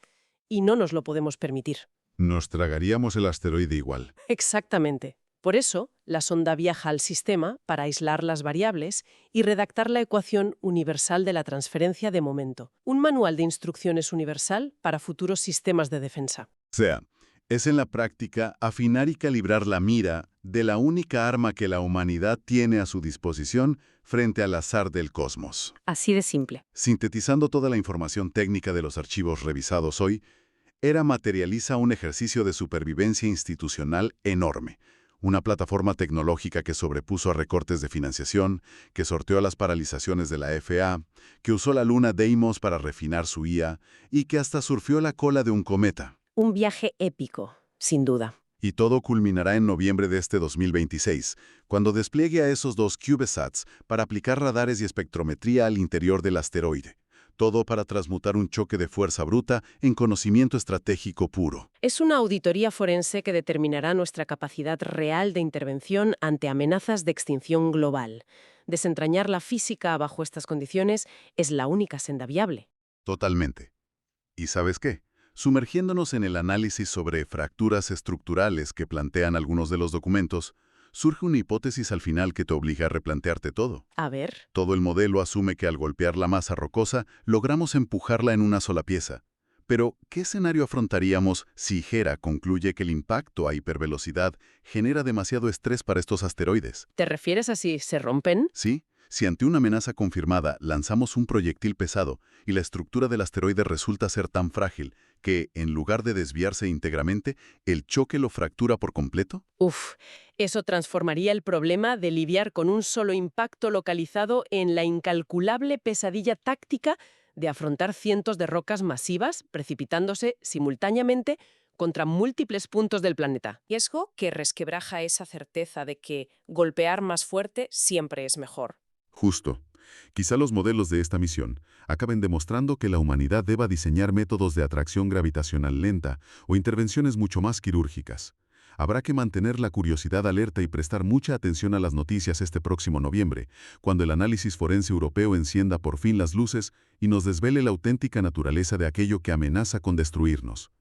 y no nos lo podemos permitir. Nos tragaríamos el asteroide igual. Exactamente. Por eso, la sonda viaja al sistema para aislar las variables y redactar la ecuación universal de la transferencia de momento, un manual de instrucciones universal para futuros sistemas de defensa. O sea, es en la práctica afinar y calibrar la mira de la única arma que la humanidad tiene a su disposición frente al azar del cosmos. Así de simple. Sintetizando toda la información técnica de los archivos revisados hoy, Hera materializa un ejercicio de supervivencia institucional enorme. Una plataforma tecnológica que sobrepuso a recortes de financiación, que sorteó las paralizaciones de la FAA, que usó la luna Deimos para refinar su IA y que hasta surfeó la cola de un cometa. Un viaje épico, sin duda. Y todo culminará en noviembre de este 2026, cuando despliegue a esos dos CubeSats para aplicar radares y espectrometría al interior del asteroide. Todo para transmutar un choque de fuerza bruta en conocimiento estratégico puro. Es una auditoría forense que determinará nuestra capacidad real de intervención ante amenazas de extinción global. Desentrañar la física bajo estas condiciones es la única senda viable. Totalmente. ¿Y sabes qué? Sumergiéndonos en el análisis sobre fracturas estructurales que plantean algunos de los documentos, surge una hipótesis al final que te obliga a replantearte todo. A ver. Todo el modelo asume que al golpear la masa rocosa, logramos empujarla en una sola pieza. Pero, ¿qué escenario afrontaríamos si Hera concluye que el impacto a hipervelocidad genera demasiado estrés para estos asteroides? ¿Te refieres a si se rompen? Sí. Si ante una amenaza confirmada lanzamos un proyectil pesado y la estructura del asteroide resulta ser tan frágil que, en lugar de desviarse íntegramente, el choque lo fractura por completo. Eso transformaría el problema de lidiar con un solo impacto localizado en la incalculable pesadilla táctica de afrontar cientos de rocas masivas precipitándose simultáneamente contra múltiples puntos del planeta. Riesgo que resquebraja esa certeza de que golpear más fuerte siempre es mejor. Justo. Quizá los modelos de esta misión acaben demostrando que la humanidad deba diseñar métodos de atracción gravitacional lenta o intervenciones mucho más quirúrgicas. Habrá que mantener la curiosidad alerta y prestar mucha atención a las noticias este próximo noviembre, cuando el análisis forense europeo encienda por fin las luces y nos desvele la auténtica naturaleza de aquello que amenaza con destruirnos.